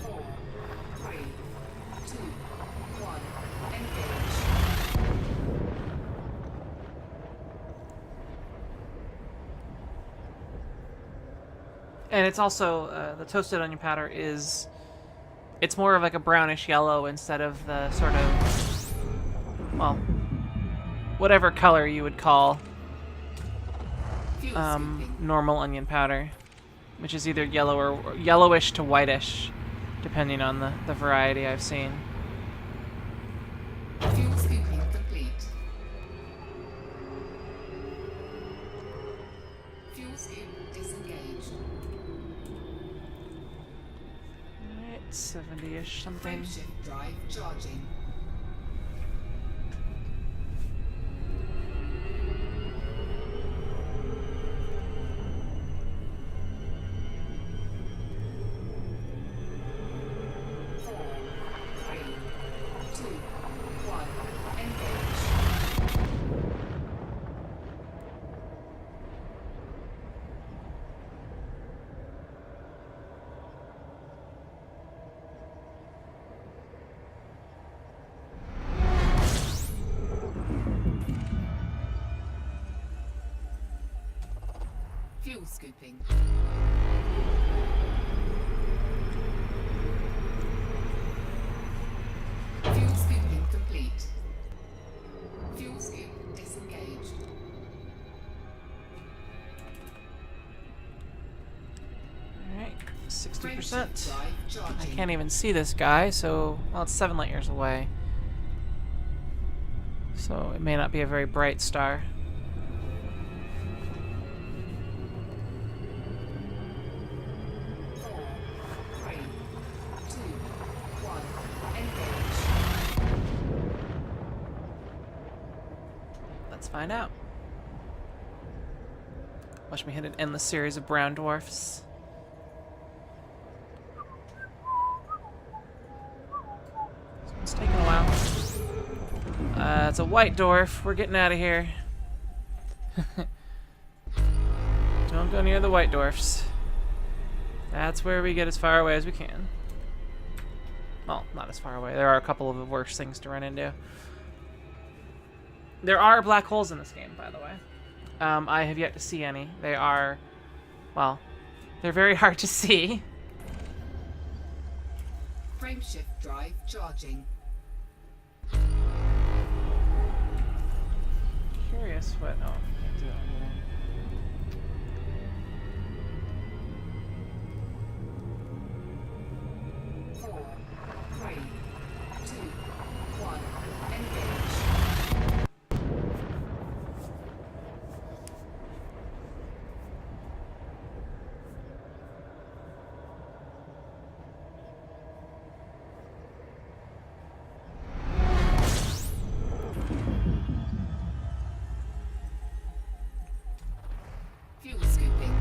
Four, three, two, one, engage. And it's also, the toasted onion powder is, it's more of like a brownish yellow instead of the sort of, well, whatever color you would call Fuel scooping. normal onion powder, which is either yellow or yellowish to whitish, depending on the variety I've seen. Fuel scooping complete. Fuel scoop disengaged. Alright, 70-ish something. Frameshift drive charging. Four, three, two, one, engage. Fuel scooping. Fuel scooping complete. Fuel scoop disengaged. Alright, 60%. Frameshift drive I charging. can't even see this guy, so, well, it's 7 light years away. So it may not be a very bright star. Four, three, two, one, engage. Let's find out. Watch me hit an endless series of brown dwarfs. This one's taking a while. It's a white dwarf. We're getting out of here. Don't go near the white dwarfs. That's where we get as far away as we can. Well, not as far away. There are a couple of the worst things to run into. There are black holes in this game, by the way. I have yet to see any. They are, well, they're very hard to see. Frameshift drive charging. Curious what, oh, can't do it on there. Four, three, two, one, engage. Fuel scooping.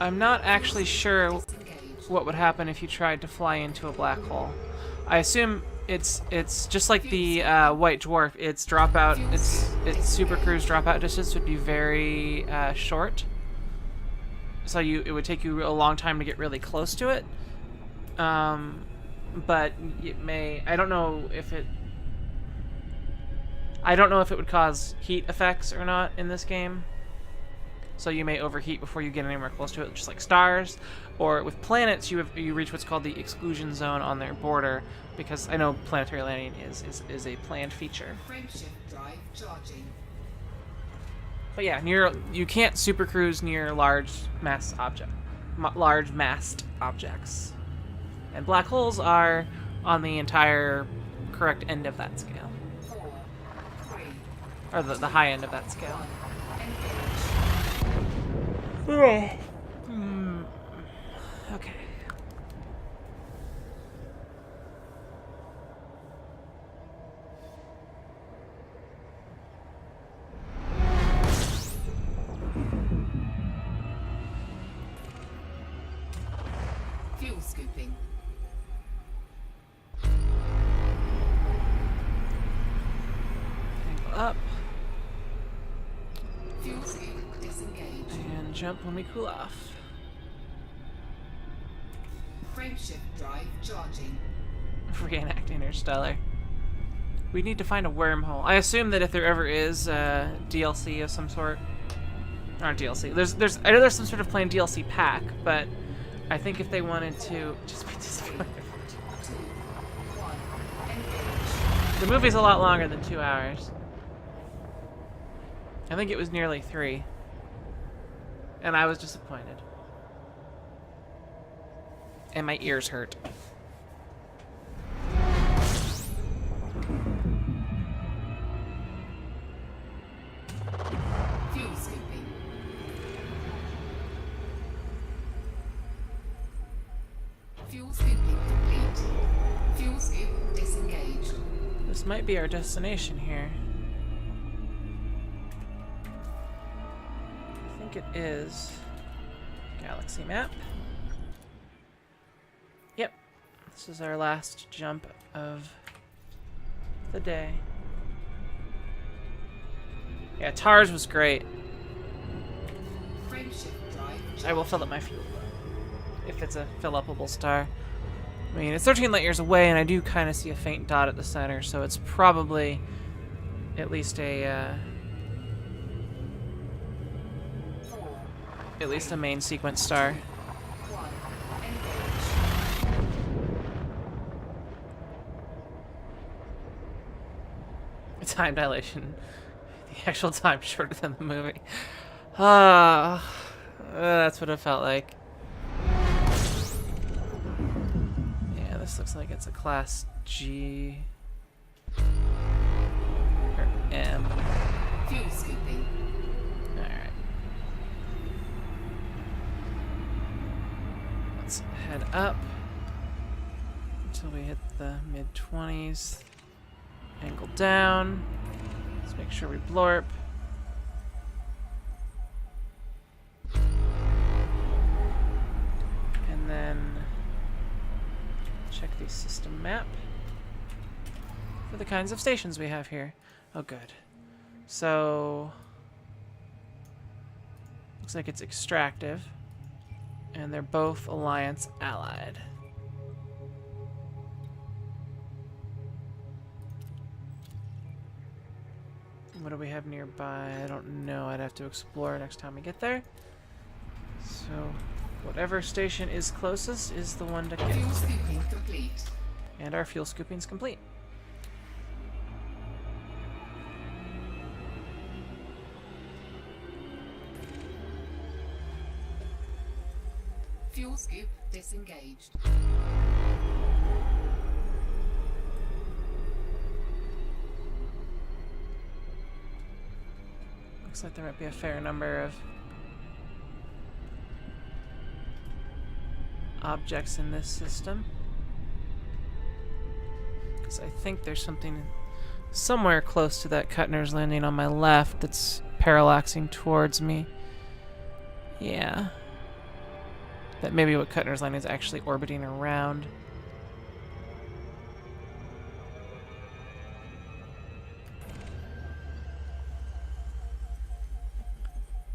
I'm not actually sure Disengage. what would happen if you tried to fly into a black hole. I assume it's just like the white dwarf. Its dropout, its super cruise dropout distance would be very short. So it would take you a long time to get really close to it. But it may. I don't know if it would cause heat effects or not in this game. So you may overheat before you get anywhere close to it, just like stars. Or with planets, you reach what's called the exclusion zone on their border, because I know planetary landing is a planned feature. Frameshift drive charging. But yeah, you can't super cruise near large massed objects, and black holes are on the entire correct end of that scale, Four, three, or the high end of that scale. engage. Okay. scooping. Angle up. Fuel scoop disengaged. And jump when we cool off. Frameshift drive charging. Reenact Interstellar. We need to find a wormhole. I assume that if there ever is DLC of some sort, not DLC. I know there's some sort of plain DLC pack, but I think if they wanted to just be disappointed. 2, 1, engage. The movie's a lot longer than 2 hours. I think it was nearly 3, and I was disappointed. And my ears hurt. Fuel scooping. Fuel scooping complete. Fuel scoop disengaged. This might be our destination here. I think it is galaxy map. Yep. This is our last jump of the day. Yeah, TARS was great. Frameshift drive I will fill up my fuel if it's a fill-upable star. I mean, it's 13 light years away, and I do kind of see a faint dot at the center, so it's probably at least a main sequence star. 1, engage. Time dilation. The actual time shorter than the movie. That's what it felt like. Yeah, this looks like it's a class G or M. Fuel scooping. Alright. Let's head up until we hit the mid-20s. Angle down. Let's make sure we blorp. And then check the system map for the kinds of stations we have here. Oh, good. So, looks like it's extractive, and they're both Alliance allied. What do we have nearby? I don't know. I'd have to explore next time we get there. So, whatever station is closest is the one to get Fuel to. scooping complete. And our fuel scooping's complete. Fuel scoop disengaged. Looks like there might be a fair number of objects in this system. Because I think there's something somewhere close to that Kuttner's Landing on my left that's parallaxing towards me. Yeah. That may be what Kuttner's Landing is actually orbiting around.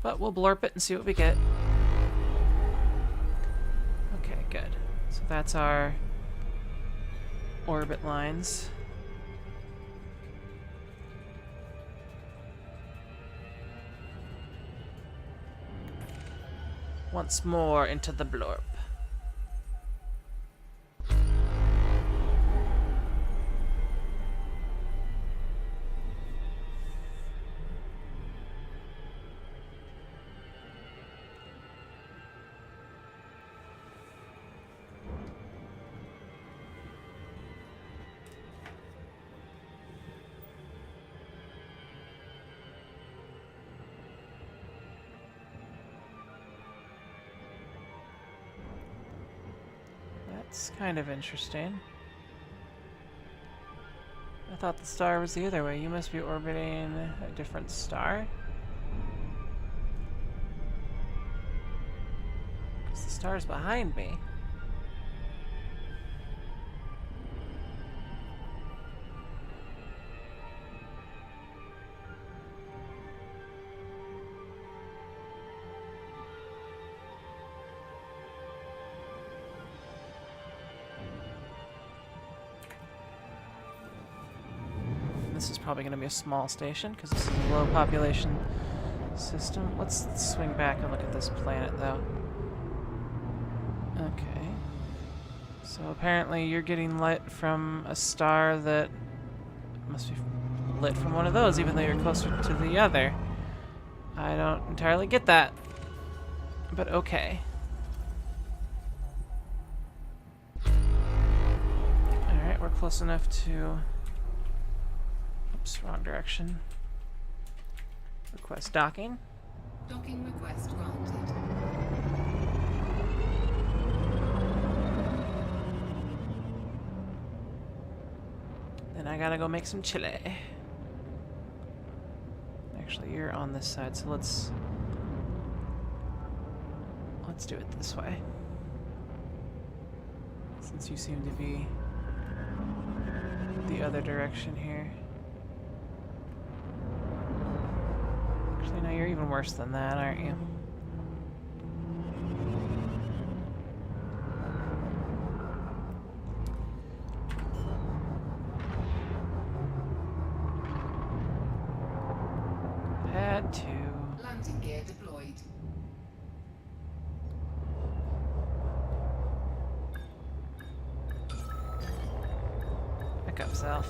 But we'll blorp it and see what we get. Okay, good. So that's our orbit lines. Once more into the blorp. That's kind of interesting. I thought the star was the other way. You must be orbiting a different star? Because the star's behind me. this is probably going to be a small station because this is a low population system. Let's swing back and look at this planet, though. Okay. So apparently you're getting lit from a star that must be lit from one of those, even though you're closer to the other. I don't entirely get that, but okay. Alright, we're close enough to... Oops, wrong direction. Request docking. Docking request granted. Then I gotta go make some chili. Actually, you're on this side, so let's do it this way. Since you seem to be the other direction here. Actually, no, you're even worse than that, aren't you? Had to. Landing gear deployed. Back up, Self.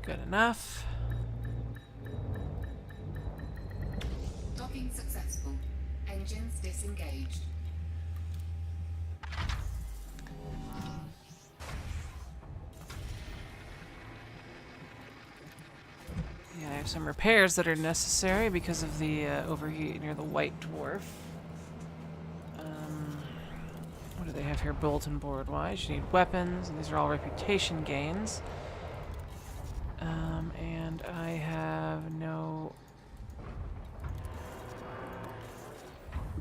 Good enough. Docking successful. Engines disengaged. Yeah, I have some repairs that are necessary because of the overheat near the white dwarf. What do they have here bulletin board wise? You need weapons, and these are all reputation gains. And I have no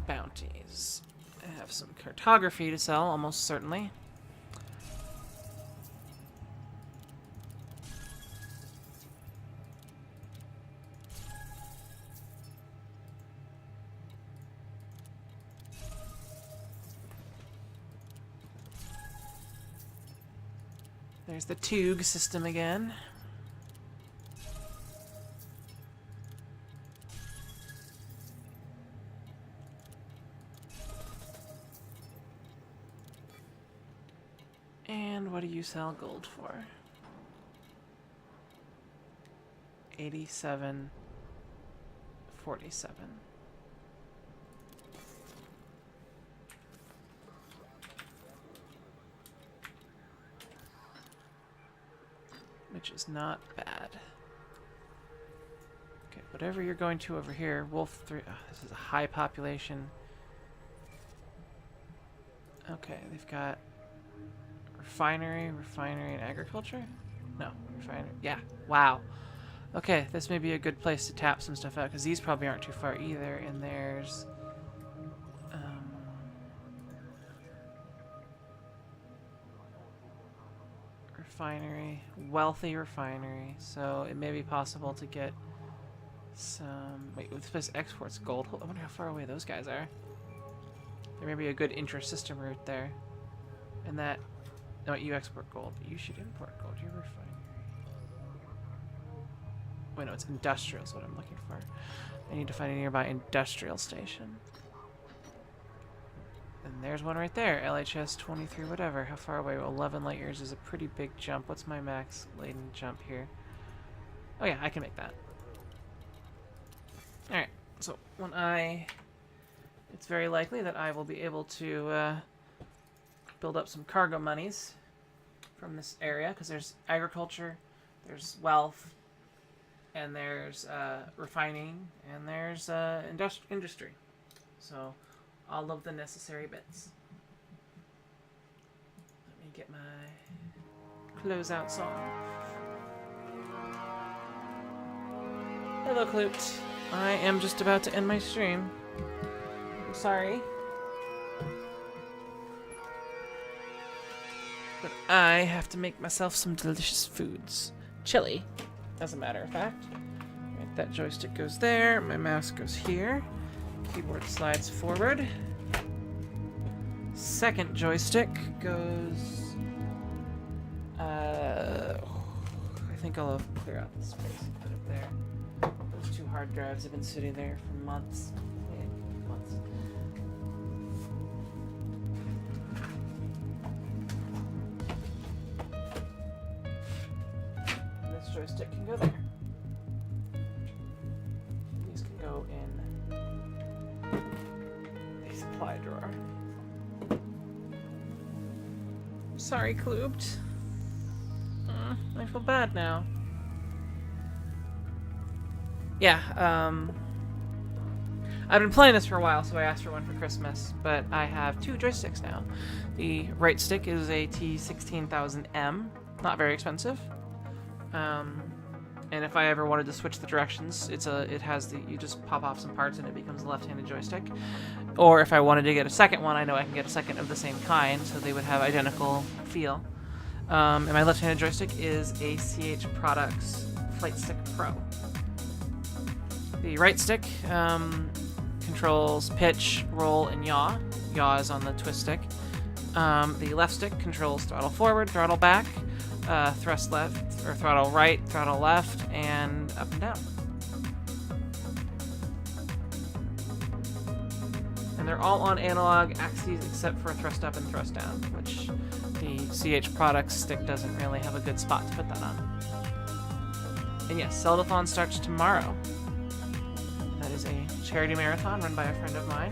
bounties. I have some cartography to sell, almost certainly. There's the Tug system again. And what do you sell gold for? 87.47. Which is not bad. Okay, whatever you're going to over here, Wolf 3. Oh, this is a high population. Okay, they've got refinery, and agriculture? No, refinery. Yeah, wow. Okay, this may be a good place to tap some stuff out, because these probably aren't too far either, and there's... refinery, wealthy refinery, so it may be possible to get some... Wait, this place exports gold. I wonder how far away those guys are. There may be a good intra-system route there. And that... No, you export gold. You should import gold. Your refinery. Wait, no, it's industrial is what I'm looking for. I need to find a nearby industrial station. And there's one right there. LHS 23 whatever. How far away? 11 light years is a pretty big jump. What's my max laden jump here? Oh yeah, I can make that. Alright, so when it's very likely that I will be able to build up some cargo monies from this area, because there's agriculture, there's wealth, and there's refining, and there's industry. So all of the necessary bits. Let me get my closeout song. Hello, Clute. I am just about to end my stream. I'm sorry. I have to make myself some delicious foods. Chili, as a matter of fact. Right, that joystick goes there. My mouse goes here. Keyboard slides forward. Second joystick goes... I think I'll clear out the space and put it there. Those two hard drives have been sitting there for months. Yeah, months. And this joystick can go there. These can go in the supply drawer. Sorry, Klooped. I feel bad now. Yeah, I've been playing this for a while, so I asked for one for Christmas, but I have two joysticks now. The right stick is a T16000M, not very expensive. And if I ever wanted to switch the directions, you just pop off some parts and it becomes a left-handed joystick. Or if I wanted to get a second one, I know I can get a second of the same kind, so they would have identical feel. And my left-handed joystick is a CH Products Flight Stick Pro. The right stick controls pitch, roll, and yaw. Yaw is on the twist stick. The left stick controls throttle forward, throttle back, thrust left, or throttle right, throttle left, and up and down. And they're all on analog axes except for thrust up and thrust down, which the CH Products stick doesn't really have a good spot to put that on. And yes, Zeldathon starts tomorrow. That is a charity marathon run by a friend of mine.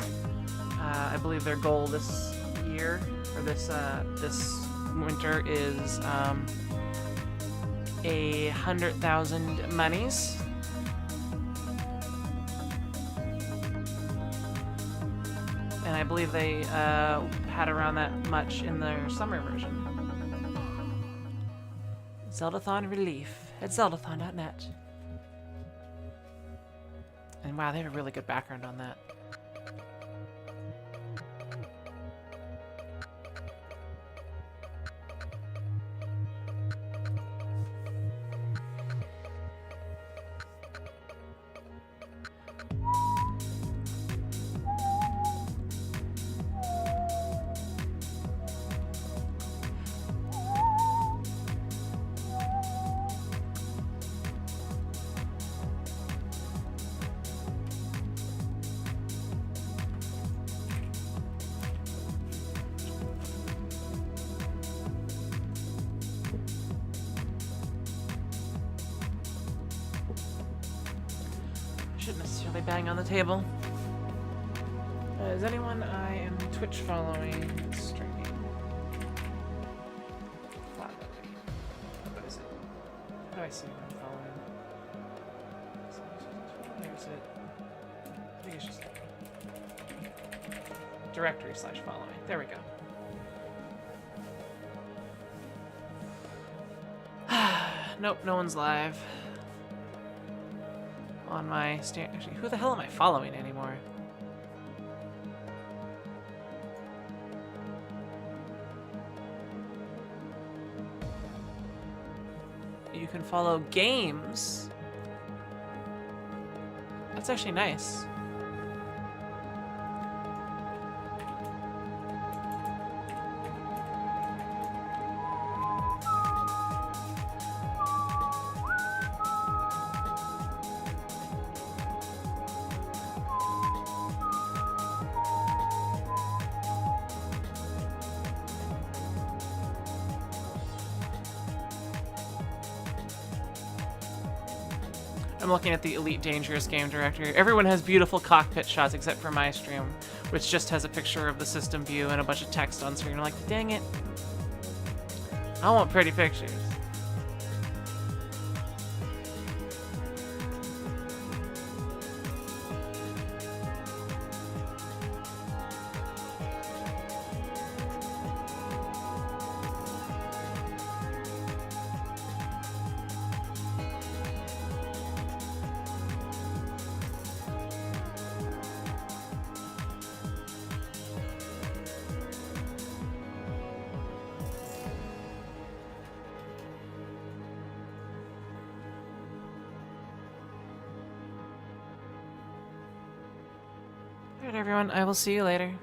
I believe their goal this year, or this winter, is 100,000 monies. And I believe they had around that much in their summer version. Zeldathon Relief at zeldathon.net. And wow, they have a really good background on that. Shouldn't necessarily bang on the table. Is anyone I am Twitch following streaming? What is it? How do I see who I'm following? There's it. I think it's just directory/following. There we go. Nope, no one's live. On my stand. Actually, who the hell am I following anymore? You can follow games. That's actually nice. I'm looking at the Elite Dangerous game directory. Everyone has beautiful cockpit shots except for my stream, which just has a picture of the system view and a bunch of text on screen. I'm like, dang it. I want pretty pictures. Alright, everyone. I will see you later.